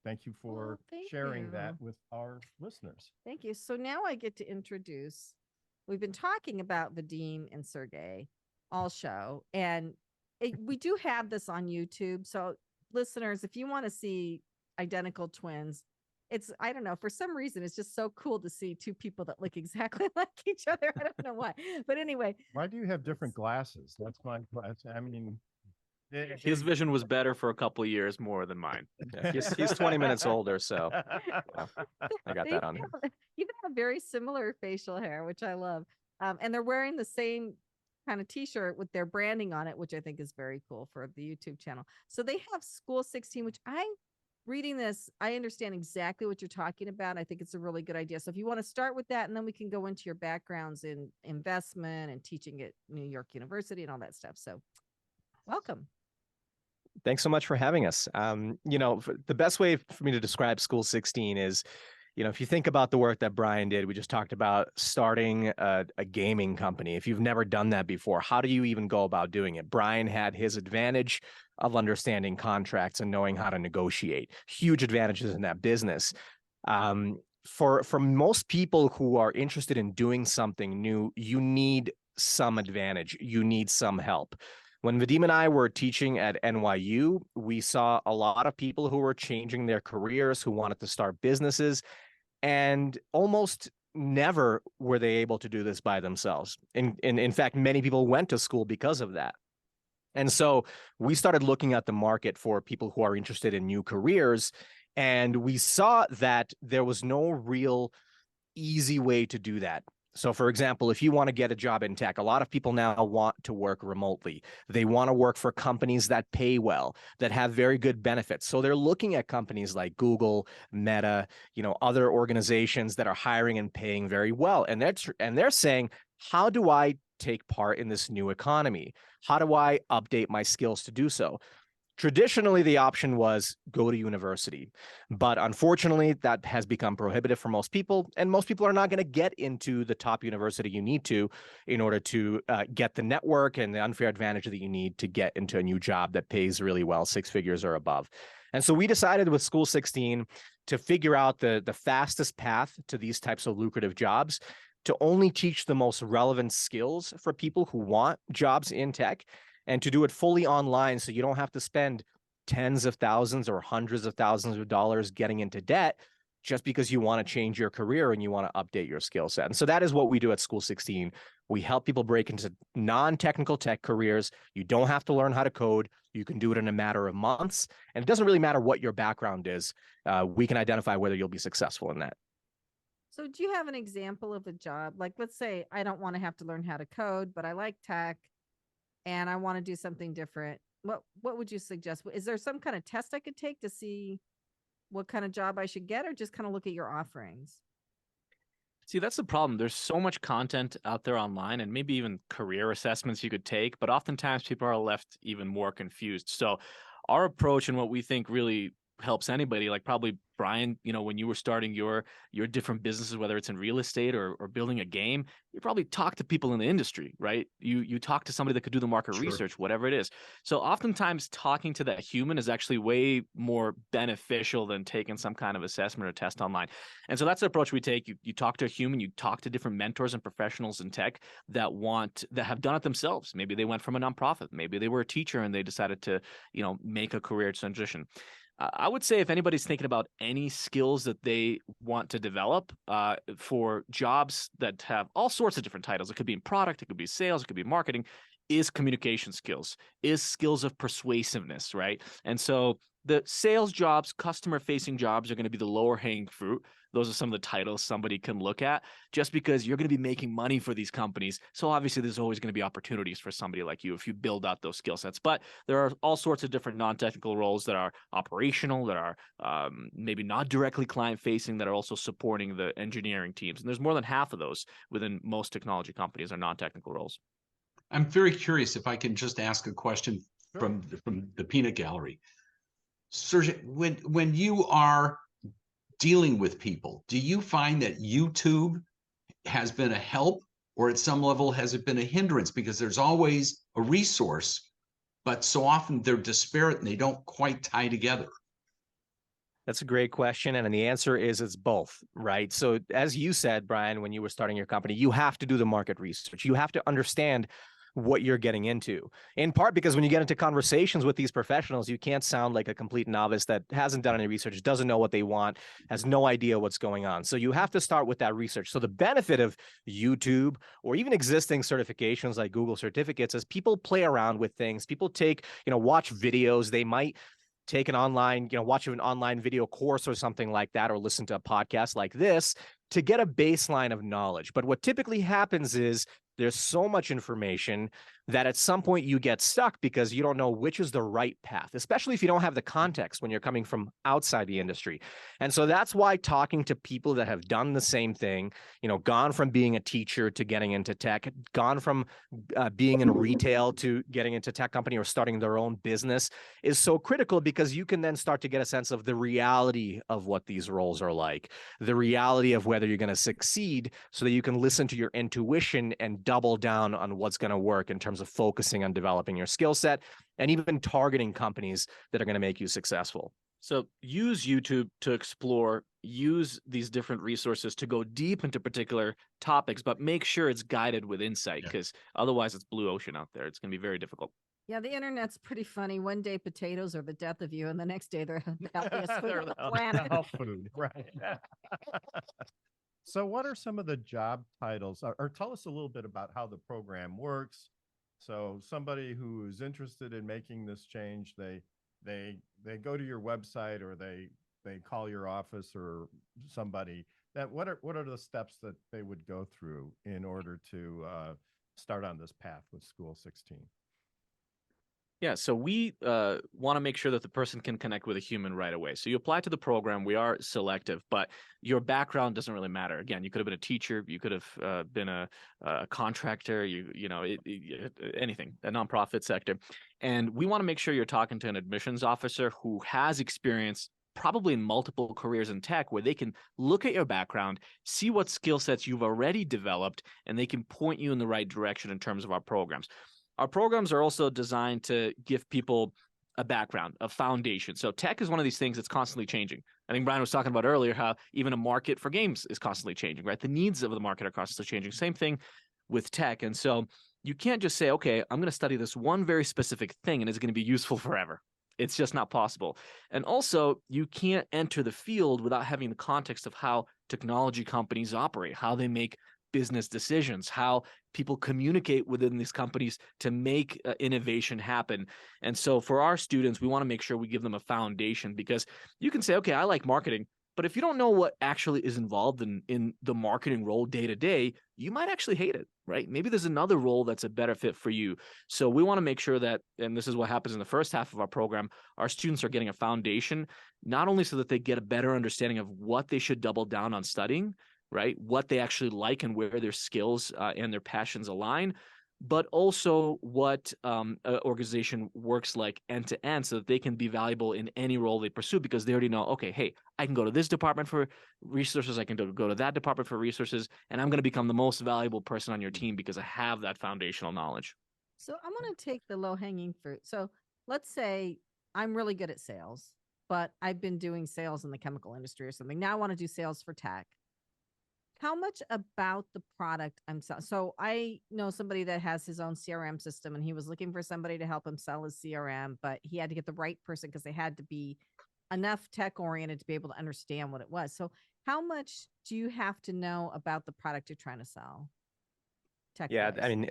[SPEAKER 1] thank you for sharing that with our listeners.
[SPEAKER 2] Thank you. So now I get to introduce, we've been talking about Vadim and Sergei all show, and we do have this on YouTube. So listeners, if you want to see identical twins, I don't know, for some reason, it's just so cool to see 2 people that look exactly like each other. I don't know why, but anyway.
[SPEAKER 1] Why do you have different glasses? That's my question. I mean,
[SPEAKER 5] His vision was better for a couple of years more than mine.
[SPEAKER 4] Yeah, he's 20 minutes older, so I got that on here.
[SPEAKER 2] You have very similar facial hair, which I love. And they're wearing the same kind of t-shirt with their branding on it, which I think is very cool for the YouTube channel. So they have School 16, which reading this, I understand exactly what you're talking about. I think it's a really good idea. So if you want to start with that, and then we can go into your backgrounds in investment and teaching at New York University and all that stuff. So welcome.
[SPEAKER 4] Thanks so much for having us. The best way for me to describe School 16 is, if you think about the work that Brian did, we just talked about starting a gaming company. If you've never done that before, how do you even go about doing it? Brian had his advantage of understanding contracts and knowing how to negotiate. Huge advantages in that business. For most people who are interested in doing something new, you need some advantage. You need some help. When Vadim and I were teaching at NYU, we saw a lot of people who were changing their careers, who wanted to start businesses, and almost never were they able to do this by themselves. In fact, many people went to school because of that. And so we started looking at the market for people who are interested in new careers, and we saw that there was no real easy way to do that. So, for example, if you want to get a job in tech, a lot of people now want to work remotely. They want to work for companies that pay well, that have very good benefits. So they're looking at companies like Google, Meta, other organizations that are hiring and paying very well. And they're saying, how do I take part in this new economy? How do I update my skills to do so? Traditionally, the option was go to university, but unfortunately, that has become prohibitive for most people, and most people are not going to get into the top university you need to in order to get the network and the unfair advantage that you need to get into a new job that pays really well, 6 figures or above. And so we decided with School 16 to figure out the fastest path to these types of lucrative jobs, to only teach the most relevant skills for people who want jobs in tech, and to do it fully online so you don't have to spend tens of thousands or hundreds of thousands of dollars getting into debt just because you want to change your career and you want to update your skill set. And so that is what we do at School 16. We help people break into non-technical tech careers. You don't have to learn how to code. You can do it in a matter of months. And it doesn't really matter what your background is. We can identify whether you'll be successful in that.
[SPEAKER 2] So do you have an example of a job? Like, let's say I don't want to have to learn how to code, but I like tech and I want to do something different. What would you suggest? Is there some kind of test I could take to see what kind of job I should get, or just kind of look at your offerings?
[SPEAKER 5] See, that's the problem. There's so much content out there online, and maybe even career assessments you could take, but oftentimes people are left even more confused. So our approach and what we think really helps anybody, like probably Brian, when you were starting your different businesses, whether it's in real estate or building a game, you probably talk to people in the industry, right? You talk to somebody that could do the market
[SPEAKER 3] Sure.
[SPEAKER 5] research, whatever it is. So oftentimes talking to that human is actually way more beneficial than taking some kind of assessment or test online. And so that's the approach we take. You talk to a human, you talk to different mentors and professionals in tech that have done it themselves. Maybe they went from a nonprofit, maybe they were a teacher and they decided to, make a career transition. I would say if anybody's thinking about any skills that they want to develop for jobs that have all sorts of different titles, it could be in product, it could be sales, it could be marketing, is communication skills, is skills of persuasiveness, right? And so the sales jobs, customer-facing jobs are going to be the lower hanging fruit. Those are some of the titles somebody can look at just because you're going to be making money for these companies. So obviously there's always going to be opportunities for somebody like you if you build out those skill sets. But there are all sorts of different non-technical roles that are operational, that are maybe not directly client-facing, that are also supporting the engineering teams. And there's more than half of those within most technology companies are non-technical roles.
[SPEAKER 3] I'm very curious if I can just ask a question from the peanut gallery. Sergei, when you are dealing with people, do you find that YouTube has been a help, or at some level has it been a hindrance? Because there's always a resource, but so often they're disparate and they don't quite tie together.
[SPEAKER 4] That's a great question. And the answer is it's both, right? So as you said, Brian, when you were starting your company, you have to do the market research. You have to understand what you're getting into, in part because when you get into conversations with these professionals, you can't sound like a complete novice that hasn't done any research, doesn't know what they want, has no idea what's going on. So you have to start with that research. So the benefit of YouTube or even existing certifications like Google certificates is people play around with things. People take, watch videos. They might take an online, watch an online video course or something like that, or listen to a podcast like this to get a baseline of knowledge. But what typically happens is there's so much information that at some point you get stuck because you don't know which is the right path, especially if you don't have the context when you're coming from outside the industry. And so that's why talking to people that have done the same thing, gone from being a teacher to getting into tech, gone from being in retail to getting into tech company or starting their own business is so critical, because you can then start to get a sense of the reality of what these roles are like, the reality of whether you're going to succeed, so that you can listen to your intuition and double down on what's going to work in terms of focusing on developing your skill set and even targeting companies that are going to make you successful.
[SPEAKER 5] So use YouTube to explore, use these different resources to go deep into particular topics, but make sure it's guided with insight, because otherwise it's blue ocean out there. It's going to be very difficult.
[SPEAKER 2] Yeah, the internet's pretty funny. One day potatoes are the death of you, and the next day they're the healthiest food
[SPEAKER 1] They're
[SPEAKER 2] on the
[SPEAKER 1] the
[SPEAKER 2] planet.
[SPEAKER 1] health food, right? So what are some of the job titles, or tell us a little bit about how the program works? So somebody who is interested in making this change, they go to your website, or they call your office or somebody. That what are the steps that they would go through in order to start on this path with School 16?
[SPEAKER 5] Yeah, so we want to make sure that the person can connect with a human right away. So you apply to the program. We are selective, but your background doesn't really matter. Again, you could have been a teacher, you could have been a contractor, anything, a nonprofit sector. And we want to make sure you're talking to an admissions officer who has experience, probably in multiple careers in tech, where they can look at your background, see what skill sets you've already developed, and they can point you in the right direction in terms of our programs. Our programs are also designed to give people a background, a foundation. So tech is one of these things that's constantly changing. I think Brian was talking about earlier how even a market for games is constantly changing, right? The needs of the market are constantly changing. Same thing with tech. And so you can't just say, okay, I'm going to study this one very specific thing and it's going to be useful forever. It's just not possible. And also, you can't enter the field without having the context of how technology companies operate, how they make business decisions, how people communicate within these companies to make innovation happen. And so for our students, we want to make sure we give them a foundation, because you can say, okay, I like marketing, but if you don't know what actually is involved in the marketing role day to day, you might actually hate it, right? Maybe there's another role that's a better fit for you. So we want to make sure that, and this is what happens in the first half of our program, our students are getting a foundation, not only so that they get a better understanding of what they should double down on studying, right? What they actually like and where their skills and their passions align, but also what an organization works like end to end, so that they can be valuable in any role they pursue, because they already know, okay, hey, I can go to this department for resources, I can go to that department for resources, and I'm going to become the most valuable person on your team because I have that foundational knowledge.
[SPEAKER 2] So I'm going to take the low-hanging fruit. So let's say I'm really good at sales, but I've been doing sales in the chemical industry or something. Now I want to do sales for tech. How much about the product I'm selling? So I know somebody that has his own CRM system, and he was looking for somebody to help him sell his CRM, but he had to get the right person because they had to be enough tech oriented to be able to understand what it was. So how much do you have to know about the product you're trying to sell?
[SPEAKER 4] Yeah, I mean,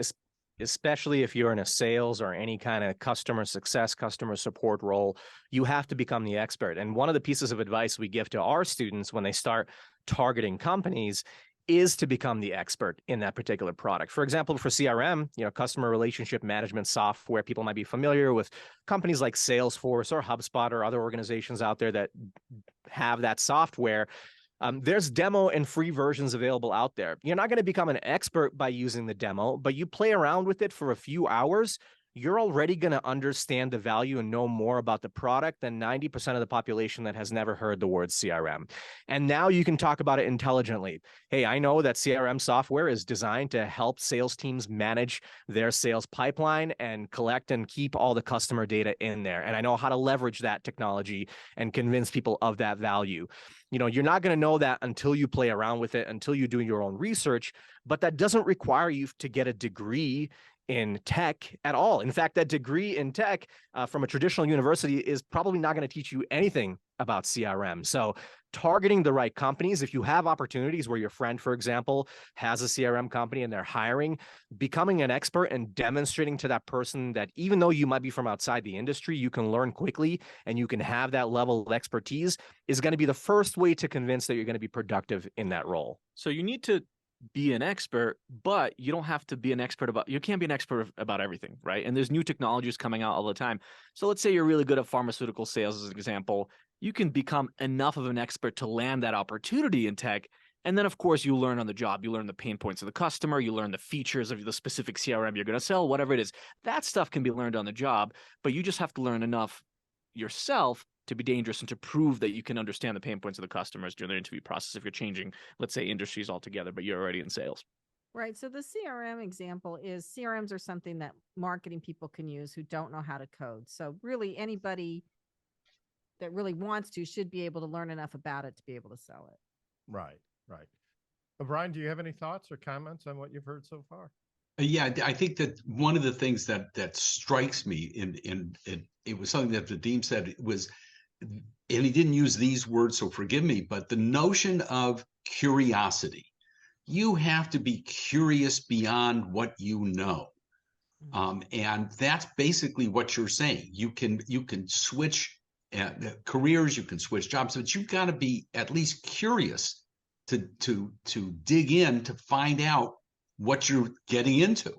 [SPEAKER 4] especially if you're in a sales or any kind of customer success, customer support role, you have to become the expert. And one of the pieces of advice we give to our students when they start targeting companies is to become the expert in that particular product. For example, for CRM, customer relationship management software, people might be familiar with companies like Salesforce or HubSpot or other organizations out there that have that software. There's demo and free versions available out there. You're not going to become an expert by using the demo, but you play around with it for a few hours, you're already going to understand the value and know more about the product than 90% of the population that has never heard the word CRM. And now you can talk about it intelligently. Hey, I know that CRM software is designed to help sales teams manage their sales pipeline and collect and keep all the customer data in there. And I know how to leverage that technology and convince people of that value. You're not going to know that until you play around with it, until you do your own research, but that doesn't require you to get a degree in tech at all. In fact, that degree in tech from a traditional university is probably not going to teach you anything about CRM. So targeting the right companies, if you have opportunities where your friend, for example, has a CRM company and they're hiring, becoming an expert and demonstrating to that person that even though you might be from outside the industry, you can learn quickly and you can have that level of expertise is going to be the first way to convince that you're going to be productive in that role.
[SPEAKER 5] So you need to be an expert, but you don't have to be an expert about, you can't be an expert about everything, right? And there's new technologies coming out all the time. So let's say you're really good at pharmaceutical sales as an example. You can become enough of an expert to land that opportunity in tech. And then, of course, you learn on the job. You learn the pain points of the customer. You learn the features of the specific CRM you're going to sell, whatever it is. That stuff can be learned on the job, but you just have to learn enough yourself to be dangerous and to prove that you can understand the pain points of the customers during the interview process if you're changing, let's say, industries altogether, but you're already in sales.
[SPEAKER 2] Right. So the CRM example is CRMs are something that marketing people can use who don't know how to code. So really anybody that really wants to should be able to learn enough about it to be able to sell it.
[SPEAKER 1] Right. Right. Brian, do you have any thoughts or comments on what you've heard so far?
[SPEAKER 3] Yeah, I think that one of the things that strikes me in it was something that Vadim said was, and he didn't use these words, so forgive me, but the notion of curiosity. You have to be curious beyond what you know. And that's basically what you're saying. You can switch careers, you can switch jobs, but you've got to be at least curious to dig in to find out what you're getting into.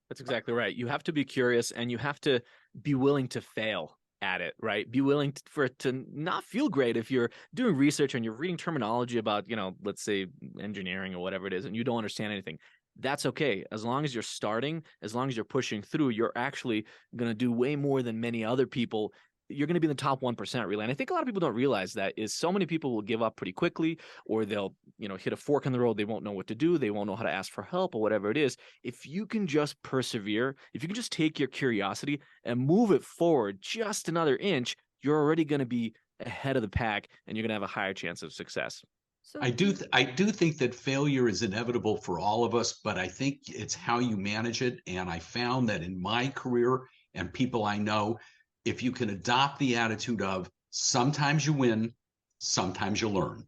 [SPEAKER 5] That's exactly right. You have to be curious and you have to be willing to fail at it, right? Be willing for it to not feel great if you're doing research and you're reading terminology about, let's say engineering or whatever it is, and you don't understand anything. That's okay. As long as you're starting, as long as you're pushing through, you're actually going to do way more than many other people. You're going to be in the top 1%, really. And I think a lot of people don't realize that is so many people will give up pretty quickly, or they'll, hit a fork in the road. They won't know what to do. They won't know how to ask for help or whatever it is. If you can just persevere, if you can just take your curiosity and move it forward just another inch, you're already going to be ahead of the pack and you're going to have a higher chance of success.
[SPEAKER 2] So
[SPEAKER 3] I do think that failure is inevitable for all of us, but I think it's how you manage it. And I found that in my career and people I know, if you can adopt the attitude of sometimes you win, sometimes you learn.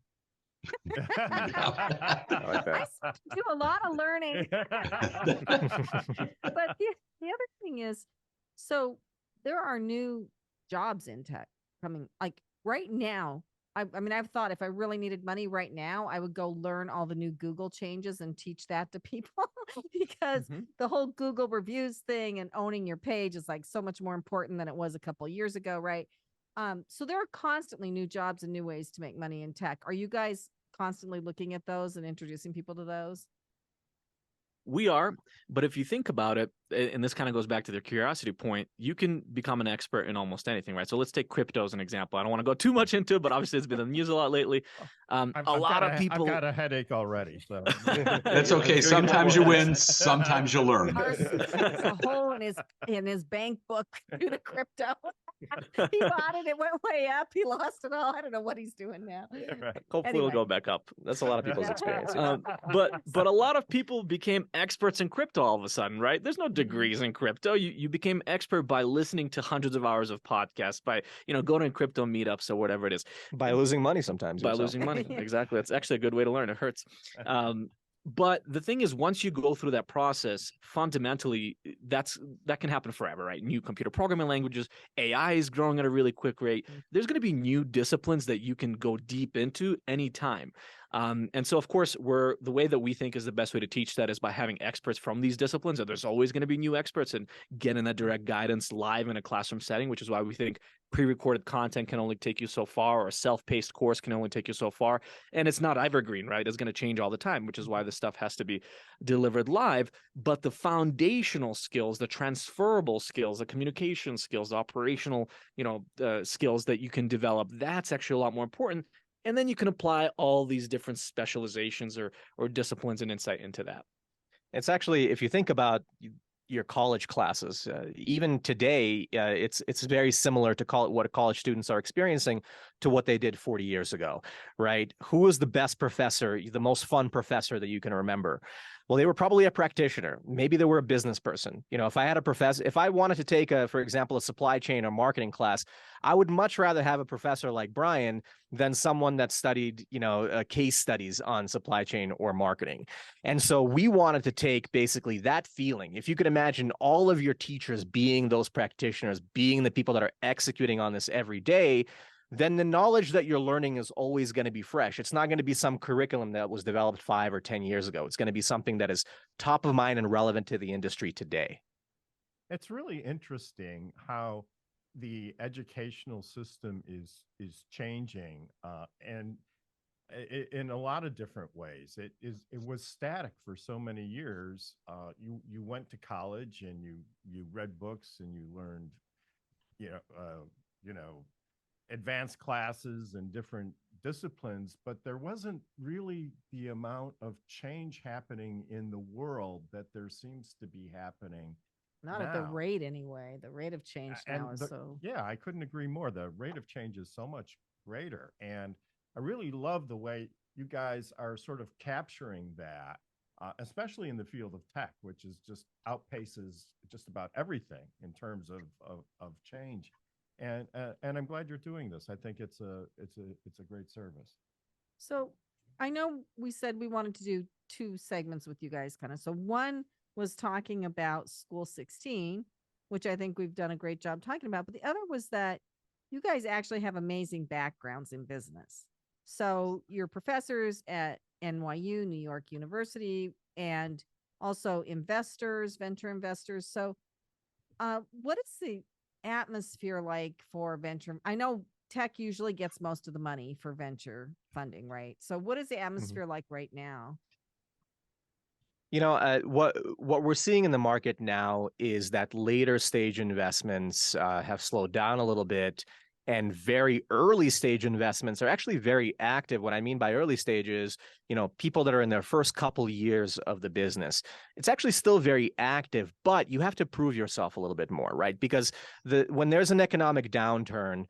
[SPEAKER 2] I do a lot of learning. But the other thing is, so there are new jobs in tech coming. Like right now, I mean, I've thought if I really needed money right now, I would go learn all the new Google changes and teach that to people because the whole Google reviews thing and owning your page is like so much more important than it was a couple of years ago, right? So there are constantly new jobs and new ways to make money in tech. Are you guys constantly looking at those and introducing people to those?
[SPEAKER 5] We are, but if you think about it, and this kind of goes back to their curiosity point, you can become an expert in almost anything, right? So let's take crypto as an example. I don't want to go too much into it, but obviously it's been in the news a lot lately. A lot of people.
[SPEAKER 1] I've got a headache already, so
[SPEAKER 3] that's okay. Sometimes you win, sometimes you learn.
[SPEAKER 2] There's a hole in his bank book due to crypto. He bought it, it went way up. He lost it all. I don't know what he's doing now.
[SPEAKER 5] Hopefully it'll go back up. That's a lot of people's experience. But a lot of people became experts in crypto all of a sudden, right? There's no degrees in crypto. You became expert by listening to hundreds of hours of podcasts, by going to crypto meetups or whatever it is.
[SPEAKER 4] By losing money sometimes.
[SPEAKER 5] By losing money. Exactly. That's actually a good way to learn. It hurts. But the thing is, once you go through that process, fundamentally, that can happen forever, right? New computer programming languages, AI is growing at a really quick rate. There's going to be new disciplines that you can go deep into anytime. And so, of course, the way that we think is the best way to teach that is by having experts from these disciplines. And there's always going to be new experts and getting that direct guidance live in a classroom setting, which is why we think pre-recorded content can only take you so far, or a self-paced course can only take you so far. And it's not evergreen, right? It's going to change all the time, which is why this stuff has to be delivered live. But the foundational skills, the transferable skills, the communication skills, the operational, skills that you can develop, that's actually a lot more important. And then you can apply all these different specializations or disciplines and insight into that.
[SPEAKER 4] It's actually, if you think about your college classes, even today, it's very similar to what college students are experiencing to what they did 40 years ago, right? Who was the best professor, the most fun professor that you can remember? Well, they were probably a practitioner. Maybe they were a business person. If I had a professor, if I wanted to take for example, a supply chain or marketing class, I would much rather have a professor like Brian than someone that studied, case studies on supply chain or marketing. And so we wanted to take basically that feeling. If you could imagine all of your teachers being those practitioners, being the people that are executing on this every day, then the knowledge that you're learning is always going to be fresh. It's not going to be some curriculum that was developed 5 or 10 years ago. It's going to be something that is top of mind and relevant to the industry today.
[SPEAKER 1] It's really interesting how the educational system is changing, and in a lot of different ways. It was static for so many years. You went to college and you read books and you learned, you know, you know, advanced classes and different disciplines, but there wasn't really the amount of change happening in the world that there seems to be happening
[SPEAKER 2] Not at the
[SPEAKER 1] now.
[SPEAKER 2] rate anyway. The rate of change now is so.
[SPEAKER 1] Yeah, I couldn't agree more. The rate of change is so much greater. And I really love the way you guys are sort of capturing that, especially in the field of tech, which is just outpaces just about everything in terms of change. And I'm glad you're doing this. I think it's a great service.
[SPEAKER 2] So I know we said we wanted to do 2 segments with you guys kind of. So one was talking about School 16, which I think we've done a great job talking about. But the other was that you guys actually have amazing backgrounds in business. So you're professors at NYU, New York University, and also investors, venture investors. So what is the atmosphere like for venture? I know tech usually gets most of the money for venture funding, right? So what is the atmosphere like right now?
[SPEAKER 4] You know, what we're seeing in the market now is that later stage investments have slowed down a little bit, and very early stage investments are actually very active. What I mean by early stages, you know, people that are in their first couple years of the business. It's actually still very active, but you have to prove yourself a little bit more, right? Because when there's an economic downturn,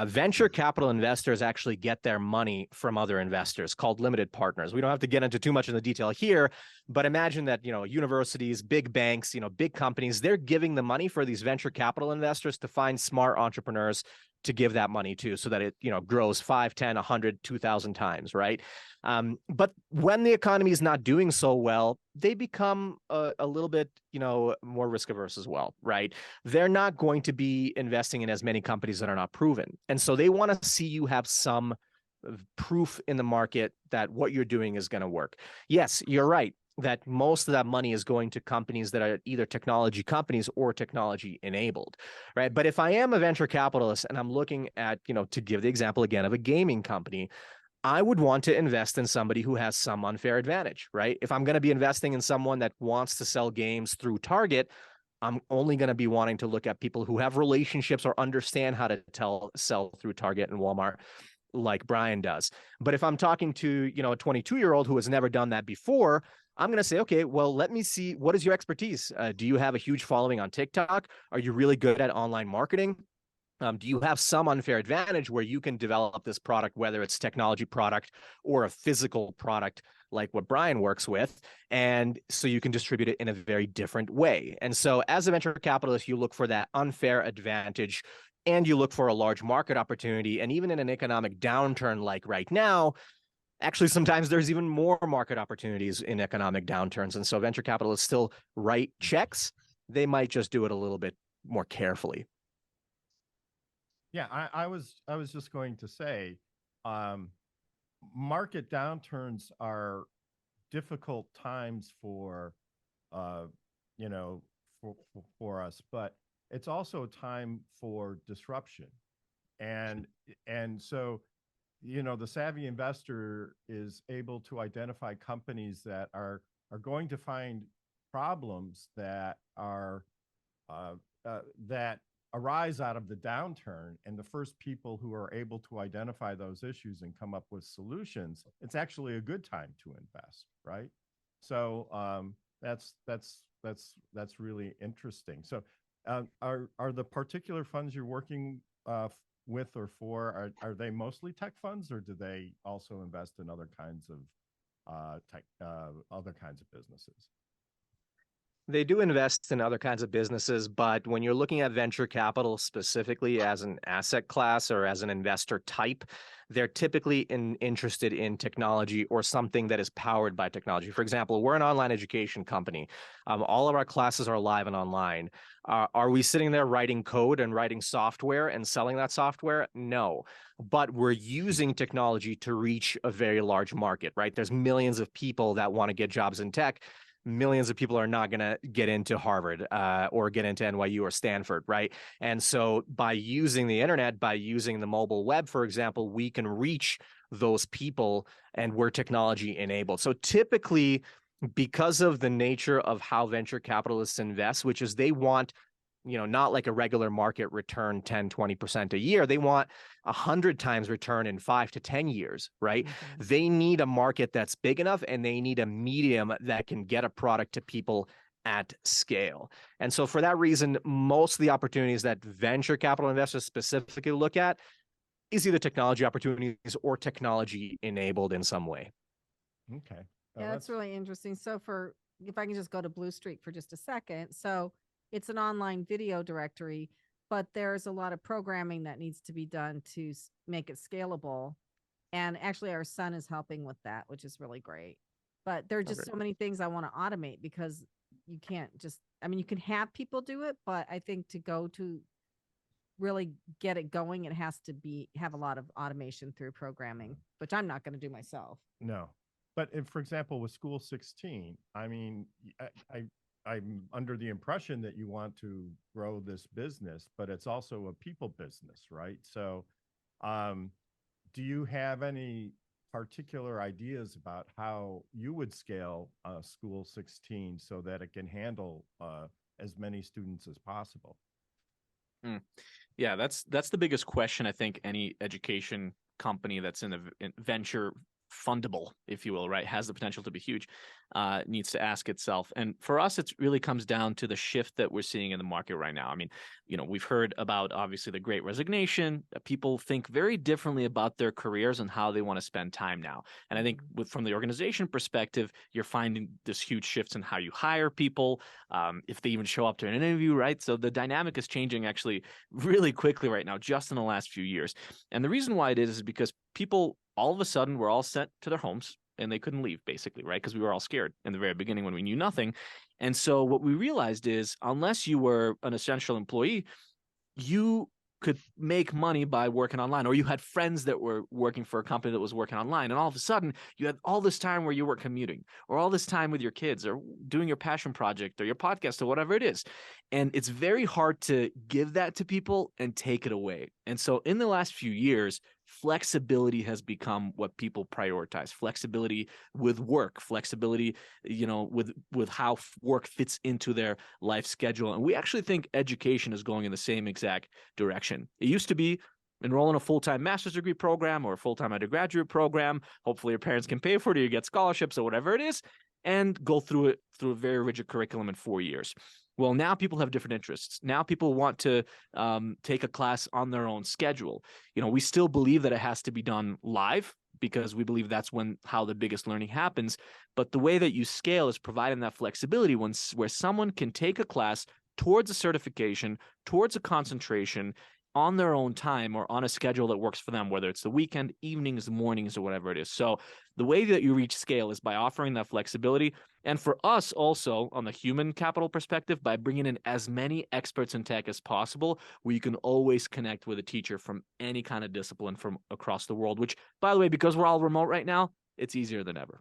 [SPEAKER 4] venture capital investors actually get their money from other investors called limited partners. We don't have to get into too much in the detail here, but imagine that, you know, universities, big banks, you know, big companies, they're giving the money for these venture capital investors to find smart entrepreneurs to give that money to, so that it, you know, grows 5, 10, 100, 2,000 times, right? But when the economy is not doing so well, they become a little bit, you know, more risk averse as well, right? They're not going to be investing in as many companies that are not proven. And so they want to see you have some proof in the market that what you're doing is going to work. Yes, you're right that most of that money is going to companies that are either technology companies or technology enabled, right? But if I am a venture capitalist and I'm looking at, you know, to give the example again of a gaming company, I would want to invest in somebody who has some unfair advantage, right? If I'm going to be investing in someone that wants to sell games through Target, I'm only going to be wanting to look at people who have relationships or understand how to sell through Target and Walmart, like Brian does. But if I'm talking to, you know, a 22-year-old who has never done that before, I'm going to say, okay, well, let me see, what is your expertise? Do you have a huge following on TikTok? Are you really good at online marketing? Do you have some unfair advantage where you can develop this product, whether it's technology product or a physical product like what Brian works with, and so you can distribute it in a very different way? And so as a venture capitalist, you look for that unfair advantage, and you look for a large market opportunity. And even in an economic downturn like right now, actually, sometimes there's even more market opportunities in economic downturns. And so venture capitalists still write checks. They might just do it a little bit more carefully.
[SPEAKER 1] Yeah, I was just going to say, market downturns are difficult times for, uh, you know, for us, but it's also a time for disruption, and so, you know, the savvy investor is able to identify companies that are going to find problems that are that arise out of the downturn, and the first people who are able to identify those issues and come up with solutions, it's actually a good time to invest, right? So that's really interesting. So are the particular funds you're working with or for, are they mostly tech funds, or do they also invest in other kinds of other kinds of businesses?
[SPEAKER 4] They do invest in other kinds of businesses, but when you're looking at venture capital specifically as an asset class or as an investor type, they're typically interested in technology or something that is powered by technology. For example, we're an online education company. All of our classes are live and online. Are we sitting there writing code and writing software and selling that software? No, but we're using technology to reach a very large market, right? There's millions of people that want to get jobs in tech. Millions of people are not going to get into Harvard or get into NYU or Stanford, right? And so by using the internet, by using the mobile web, for example, we can reach those people, and we're technology enabled. So typically, because of the nature of how venture capitalists invest, which is they want, not like a regular market return 10, 20% a year. They want 100 times return in 5 to 10 years, right?
[SPEAKER 2] Mhm.
[SPEAKER 4] They need a market that's big enough, and they need a medium that can get a product to people at scale. And so for that reason, most of the opportunities that venture capital investors specifically look at is either technology opportunities or technology enabled in some way.
[SPEAKER 1] Okay.
[SPEAKER 2] Yeah, that's really interesting. So if I can just go to Blue Streak for just a second. So it's an online video directory, but there's a lot of programming that needs to be done to make it scalable. And actually our son is helping with that, which is really great. But there are just
[SPEAKER 4] Okay.
[SPEAKER 2] so many things I want to automate because you can't just, you can have people do it, but I think to go to really get it going, it has to have a lot of automation through programming, which I'm not going to do myself.
[SPEAKER 1] No. But if, for example, with School 16, I mean, I'm under the impression that you want to grow this business, but it's also a people business, right? So, do you have any particular ideas about how you would scale School 16 so that it can handle as many students as possible?
[SPEAKER 5] Yeah, that's the biggest question I think any education company that's in venture fundable, if you will, right, has the potential to be huge, needs to ask itself. And for us, it really comes down to the shift that we're seeing in the market right now. I mean, we've heard about obviously the Great Resignation. People think very differently about their careers and how they want to spend time now. And I think from the organization perspective, you're finding this huge shift in how you hire people, if they even show up to an interview, right? So the dynamic is changing actually really quickly right now, just in the last few years. And the reason why it is because people all of a sudden were all sent to their homes and they couldn't leave, basically, right? Because we were all scared in the very beginning when we knew nothing. And so what we realized is unless you were an essential employee, you could make money by working online, or you had friends that were working for a company that was working online. And all of a sudden you had all this time where you were commuting, or all this time with your kids, or doing your passion project or your podcast or whatever it is. And it's very hard to give that to people and take it away. And so in the last few years, flexibility has become what people prioritize. Flexibility with work, flexibility, with how work fits into their life schedule. And we actually think education is going in the same exact direction. It used to be enroll in a full-time master's degree program or a full-time undergraduate program. Hopefully your parents can pay for it, or you get scholarships or whatever it is, and go through a very rigid curriculum in 4 years. Well, now people have different interests. Now people want to take a class on their own schedule. We still believe that it has to be done live because we believe that's how the biggest learning happens. But the way that you scale is providing that flexibility where someone can take a class towards a certification, towards a concentration on their own time or on a schedule that works for them, whether it's the weekend, evenings, mornings, or whatever it is. So the way that you reach scale is by offering that flexibility. And for us also, on the human capital perspective, by bringing in as many experts in tech as possible, where you can always connect with a teacher from any kind of discipline from across the world, which, by the way, because we're all remote right now, it's easier than ever.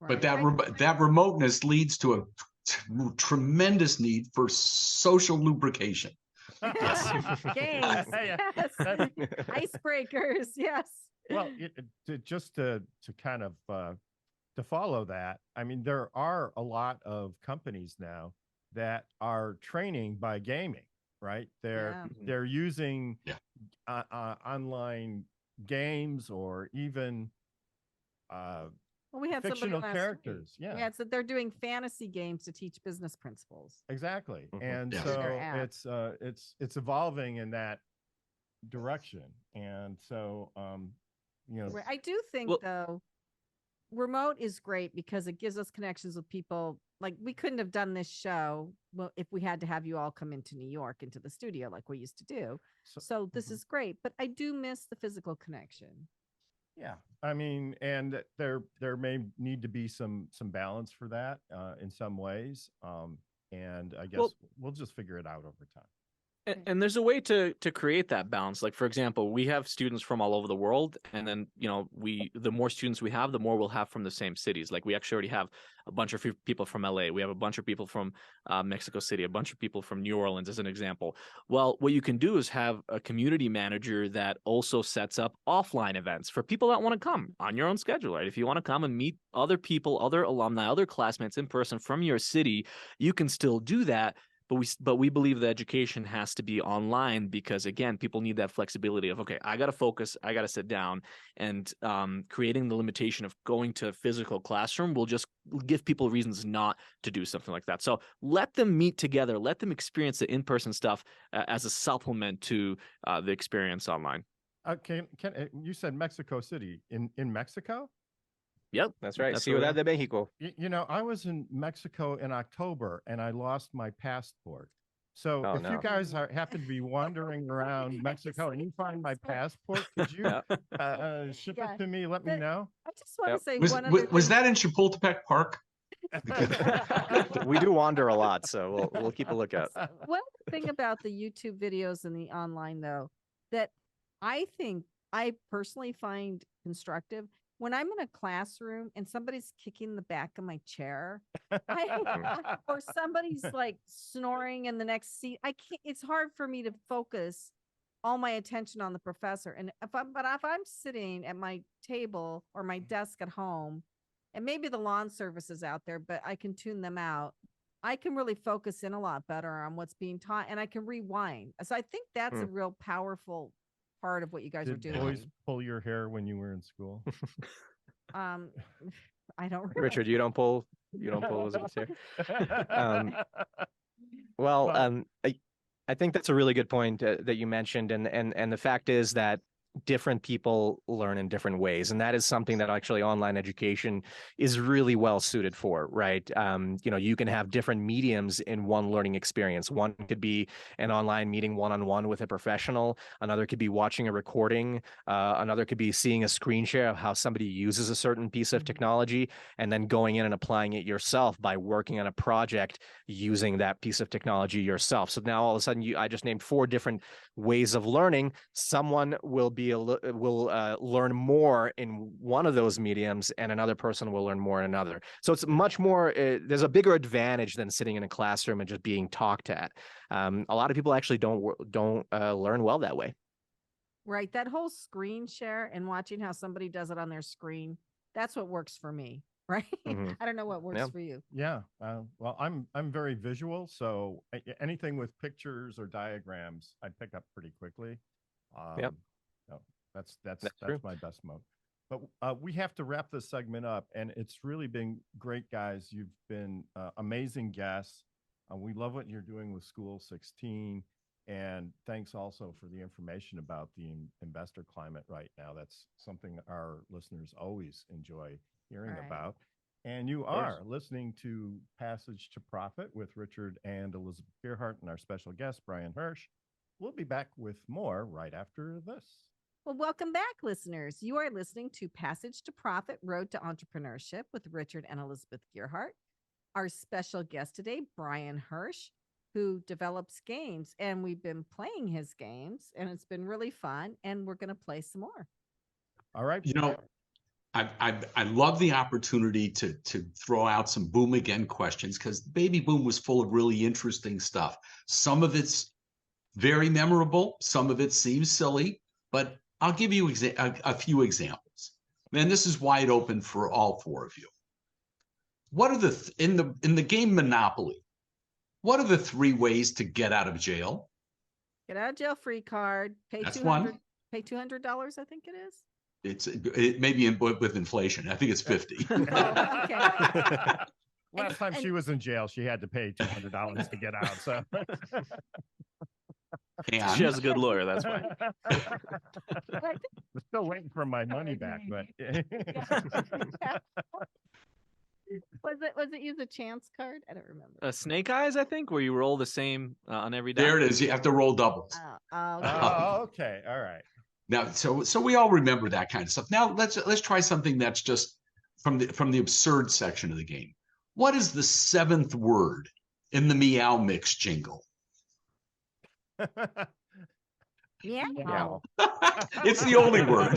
[SPEAKER 3] But that remoteness leads to a tremendous need for social lubrication.
[SPEAKER 5] Yes.
[SPEAKER 2] Games.
[SPEAKER 1] Yeah,
[SPEAKER 2] Yes. Icebreakers. Yes.
[SPEAKER 1] Well, just to kind of to follow that, I mean, there are a lot of companies now that are training by gaming, right? They're using online games or even
[SPEAKER 2] Well, we had
[SPEAKER 1] fictional
[SPEAKER 2] somebody
[SPEAKER 1] characters. Yeah,
[SPEAKER 2] Yeah, so they're doing fantasy games to teach business principles.
[SPEAKER 1] exactly. And
[SPEAKER 3] Yes.
[SPEAKER 2] Through their
[SPEAKER 1] so
[SPEAKER 2] app.
[SPEAKER 1] it's evolving in that direction. And so
[SPEAKER 2] Right. I do think
[SPEAKER 5] Well-
[SPEAKER 2] though, remote is great because it gives us connections with people. Like we couldn't have done this show if we had to have you all come into New York into the studio like we used to do. So this is great, but I do miss the physical connection.
[SPEAKER 1] Yeah, I mean, and there may need to be some balance for that in some ways, and I guess we'll just figure it out over time.
[SPEAKER 5] And there's a way to create that balance. Like, for example, we have students from all over the world, and then, the more students we have, the more we'll have from the same cities. Like, we actually already have a bunch of people from LA. We have a bunch of people from Mexico City, a bunch of people from New Orleans, as an example. Well, what you can do is have a community manager that also sets up offline events for people that want to come on your own schedule, right? If you want to come and meet other people, other alumni, other classmates in person from your city, you can still do that. But we believe that education has to be online because, again, people need that flexibility of, okay, I got to focus, I got to sit down, and creating the limitation of going to a physical classroom will just give people reasons not to do something like that. So let them meet together, let them experience the in-person stuff as a supplement to the experience online.
[SPEAKER 1] Okay, you said Mexico City in Mexico?
[SPEAKER 5] Yep,
[SPEAKER 4] That's right.
[SPEAKER 5] That's
[SPEAKER 4] Ciudad de Mexico.
[SPEAKER 1] I was in Mexico in October and I lost my passport. So
[SPEAKER 4] Oh,
[SPEAKER 1] if you
[SPEAKER 4] no.
[SPEAKER 1] guys happen to be wandering around Mexico and you find my passport, could you ship
[SPEAKER 2] Yeah.
[SPEAKER 1] it to me? Let me know.
[SPEAKER 2] I just want
[SPEAKER 4] Yep.
[SPEAKER 2] to say
[SPEAKER 3] Was,
[SPEAKER 2] one other
[SPEAKER 3] was
[SPEAKER 2] thing.
[SPEAKER 3] that in Chapultepec Park?
[SPEAKER 4] We do wander a lot, so we'll keep a lookout.
[SPEAKER 2] One thing about the YouTube videos and the online, though, that I think I personally find constructive when I'm in a classroom and somebody's kicking the back of my chair, or somebody's like snoring in the next seat. I can't. It's hard for me to focus all my attention on the professor. And if I'm sitting at my table or my desk at home, and maybe the lawn service is out there, but I can tune them out. I can really focus in a lot better on what's being taught, and I can rewind. So I think that's a real powerful part of what you guys are
[SPEAKER 1] Did
[SPEAKER 2] doing.
[SPEAKER 1] boys pull your hair when you were in school?
[SPEAKER 2] I don't remember.
[SPEAKER 4] Richard, you don't pull Elizabeth's hair. Well, I think that's a really good point that you mentioned, and the fact is that different people learn in different ways, and that is something that actually online education is really well suited for, right? You can have different mediums in one learning experience. One could be an online meeting one-on-one with a professional. Another could be watching a recording. Another could be seeing a screen share of how somebody uses a certain piece of technology, and then going in and applying it yourself by working on a project using that piece of technology yourself. So now all of a sudden, I just named 4 different ways of learning. Someone will learn more in one of those mediums, and another person will learn more in another. So it's much more. There's a bigger advantage than sitting in a classroom and just being talked at. A lot of people actually don't learn well that way.
[SPEAKER 2] Right. That whole screen share and watching how somebody does it on their screen, that's what works for me. Right.
[SPEAKER 4] Mhm.
[SPEAKER 2] I don't know what works for you.
[SPEAKER 1] Yeah. Well, I'm very visual, so anything with pictures or diagrams, I pick up pretty quickly.
[SPEAKER 4] Yep.
[SPEAKER 1] So that's
[SPEAKER 4] true.
[SPEAKER 1] my best mode. But we have to wrap this segment up, and it's really been great, guys. You've been amazing guests. We love what you're doing with School 16, and thanks also for the information about the investor climate right now. That's something our listeners always enjoy hearing about. And you are listening to Passage to Profit with Richard and Elizabeth Gearhart and our special guest, Brian Hersch. We'll be back with more right after this.
[SPEAKER 2] Well, welcome back, listeners. You are listening to Passage to Profit, Road to Entrepreneurship with Richard and Elizabeth Gearhart. Our special guest today, Brian Hersch, who develops games, and we've been playing his games, and it's been really fun, and we're going to play some more.
[SPEAKER 1] All right.
[SPEAKER 3] I love the opportunity to throw out some boom again questions, because baby boom was full of really interesting stuff. Some of it's very memorable, some of it seems silly, but I'll give you a few examples. And this is wide open for all 4 of you. What are in the game Monopoly? What are the 3 ways to get out of jail?
[SPEAKER 2] Get out of jail free card. Pay
[SPEAKER 3] That's
[SPEAKER 2] $200.
[SPEAKER 3] one.
[SPEAKER 2] Pay $200, I think it is.
[SPEAKER 3] It may be with inflation. I think it's 50.
[SPEAKER 2] Oh, okay.
[SPEAKER 1] Last time she was in jail, she had to pay $200 to get out. So
[SPEAKER 5] She
[SPEAKER 3] And
[SPEAKER 5] has a good lawyer, that's why.
[SPEAKER 1] I'm still waiting for my money back, but
[SPEAKER 2] Was it use a chance card? I don't remember.
[SPEAKER 5] Snake Eyes, I think, where you roll the same on every die.
[SPEAKER 3] there it is. You have to roll doubles.
[SPEAKER 2] Okay.
[SPEAKER 1] oh, okay, all right.
[SPEAKER 3] Now, so we all remember that kind of stuff. Now let's try something that's just from the absurd section of the game. What is the 7th word in the Meow Mix jingle?
[SPEAKER 2] Meow.
[SPEAKER 3] It's the only word.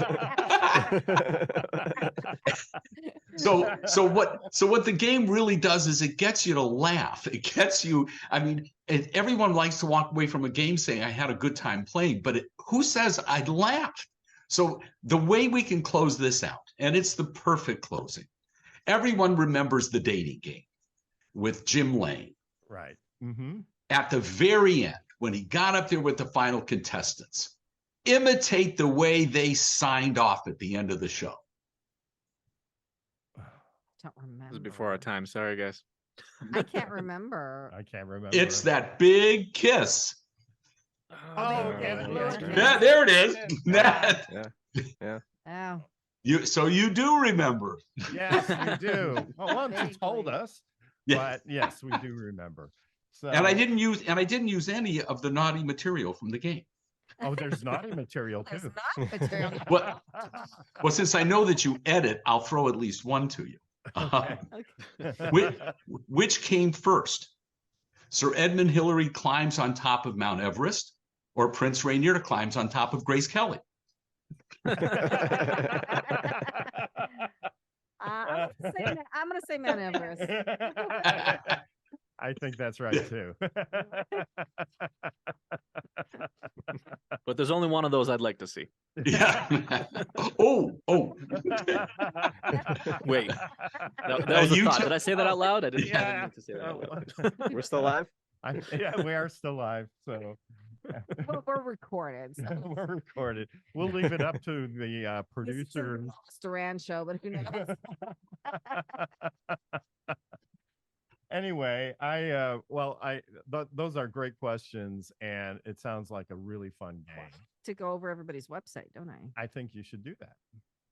[SPEAKER 3] So what the game really does is it gets you to laugh. It gets you. I mean, everyone likes to walk away from a game saying I had a good time playing, but who says I'd laugh? So the way we can close this out, and it's the perfect closing. Everyone remembers the dating game with Jim Lane.
[SPEAKER 1] Right. Mm-hmm.
[SPEAKER 3] At the very end, when he got up there with the final contestants, imitate the way they signed off at the end of the show.
[SPEAKER 2] Don't remember.
[SPEAKER 5] This is before our time. Sorry, guys.
[SPEAKER 2] I can't remember.
[SPEAKER 1] I can't remember.
[SPEAKER 3] It's that big kiss.
[SPEAKER 1] Oh,
[SPEAKER 2] okay.
[SPEAKER 3] Yeah, there it is.
[SPEAKER 2] Oh.
[SPEAKER 3] You do remember.
[SPEAKER 1] Yes, we do. Well, once you told
[SPEAKER 2] Vaguely.
[SPEAKER 1] us,
[SPEAKER 3] Yeah.
[SPEAKER 1] but yes, we do remember. So,
[SPEAKER 3] And I didn't use any of the naughty material from the game.
[SPEAKER 1] Oh, there's naughty material
[SPEAKER 2] There's
[SPEAKER 1] too.
[SPEAKER 2] not material.
[SPEAKER 3] Well, since I know that you edit, I'll throw at least one to you.
[SPEAKER 1] Okay.
[SPEAKER 3] Which came first? Sir Edmund Hillary climbs on top of Mount Everest, or Prince Rainier climbs on top of Grace Kelly?
[SPEAKER 2] I'm gonna say Mount Everest.
[SPEAKER 1] I think that's right too.
[SPEAKER 5] But there's only one of those I'd like to see.
[SPEAKER 3] Yeah. Oh.
[SPEAKER 5] Wait, that was a
[SPEAKER 3] You
[SPEAKER 5] thought.
[SPEAKER 3] took-
[SPEAKER 5] Did I say that out loud? I didn't
[SPEAKER 1] Yeah.
[SPEAKER 5] mean to say that out loud.
[SPEAKER 4] We're still live?
[SPEAKER 1] Yeah, we are still live, so
[SPEAKER 2] We're recorded. So.
[SPEAKER 1] we're recorded. We'll leave it up to the producers.
[SPEAKER 2] Duran show, but who knows?
[SPEAKER 1] Anyway, those are great questions, and it sounds like a really fun game.
[SPEAKER 2] To go over everybody's website, don't I?
[SPEAKER 1] I think you should do that.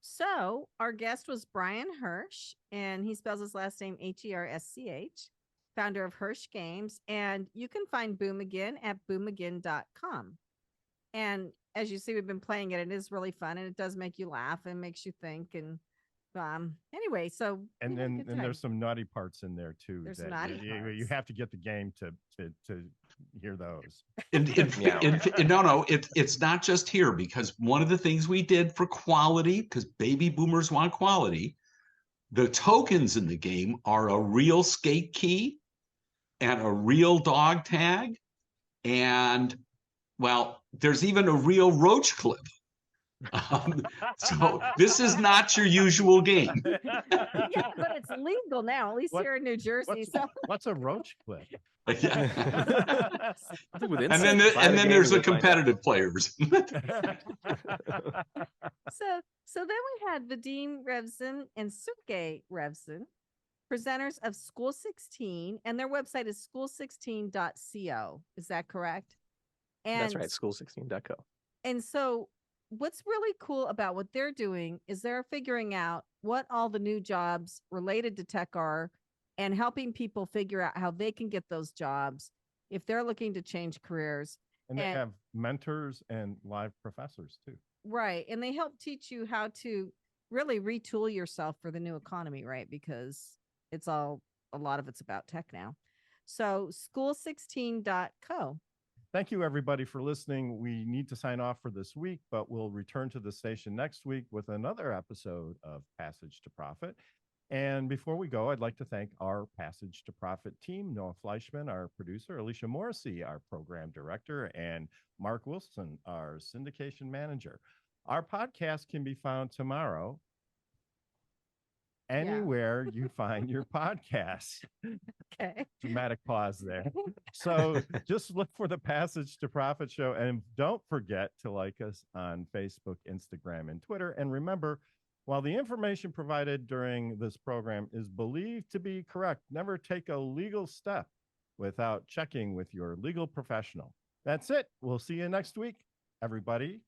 [SPEAKER 2] So our guest was Brian Hersch, and he spells his last name Hersch, founder of Hersch Games. And you can find Boom Again at boomagain.com. And as you see, we've been playing it. It is really fun, and it does make you laugh and makes you think. And anyway, so
[SPEAKER 1] And
[SPEAKER 2] we had a
[SPEAKER 1] then
[SPEAKER 2] good
[SPEAKER 1] and
[SPEAKER 2] time.
[SPEAKER 1] there's some naughty parts in there too.
[SPEAKER 2] There's
[SPEAKER 1] that
[SPEAKER 2] naughty
[SPEAKER 1] you
[SPEAKER 2] parts.
[SPEAKER 1] have to get the game to hear those.
[SPEAKER 3] It's not just here, because one of the things we did for quality, because baby boomers want quality, the tokens in the game are a real skate key and a real dog tag, and well, there's even a real roach clip. So this is not your usual game.
[SPEAKER 2] Yeah, but it's legal now, at least
[SPEAKER 1] What-
[SPEAKER 2] here in New Jersey. So
[SPEAKER 1] What's a roach clip?
[SPEAKER 5] I think with
[SPEAKER 3] And
[SPEAKER 5] insects,
[SPEAKER 3] then
[SPEAKER 4] By the game,
[SPEAKER 3] there's the
[SPEAKER 4] we'll find out.
[SPEAKER 3] competitive players.
[SPEAKER 2] So then we had Vadim Revzin and Sergei Revzin, presenters of School 16, and their website is school16.co. Is that correct? And
[SPEAKER 4] That's right, school16.co.
[SPEAKER 2] And so what's really cool about what they're doing is they're figuring out what all the new jobs related to tech are and helping people figure out how they can get those jobs if they're looking to change careers.
[SPEAKER 1] And they
[SPEAKER 2] And-
[SPEAKER 1] have mentors and live professors too.
[SPEAKER 2] Right. And they help teach you how to really retool yourself for the new economy, right? Because a lot of it's about tech now. So school16.co.
[SPEAKER 1] Thank you, everybody, for listening. We need to sign off for this week, but we'll return to the station next week with another episode of Passage to Profit. And before we go, I'd like to thank our Passage to Profit team, Noah Fleischman, our producer, Alicia Morrissey, our program director, and Mark Wilson, our syndication manager. Our podcast can be found tomorrow anywhere you find your podcasts.
[SPEAKER 2] Okay.
[SPEAKER 1] Dramatic pause there. So just look for the Passage to Profit show, and don't forget to like us on Facebook, Instagram, and Twitter. And remember, while the information provided during this program is believed to be correct, never take a legal step without checking with your legal professional. That's it. We'll see you next week, everybody.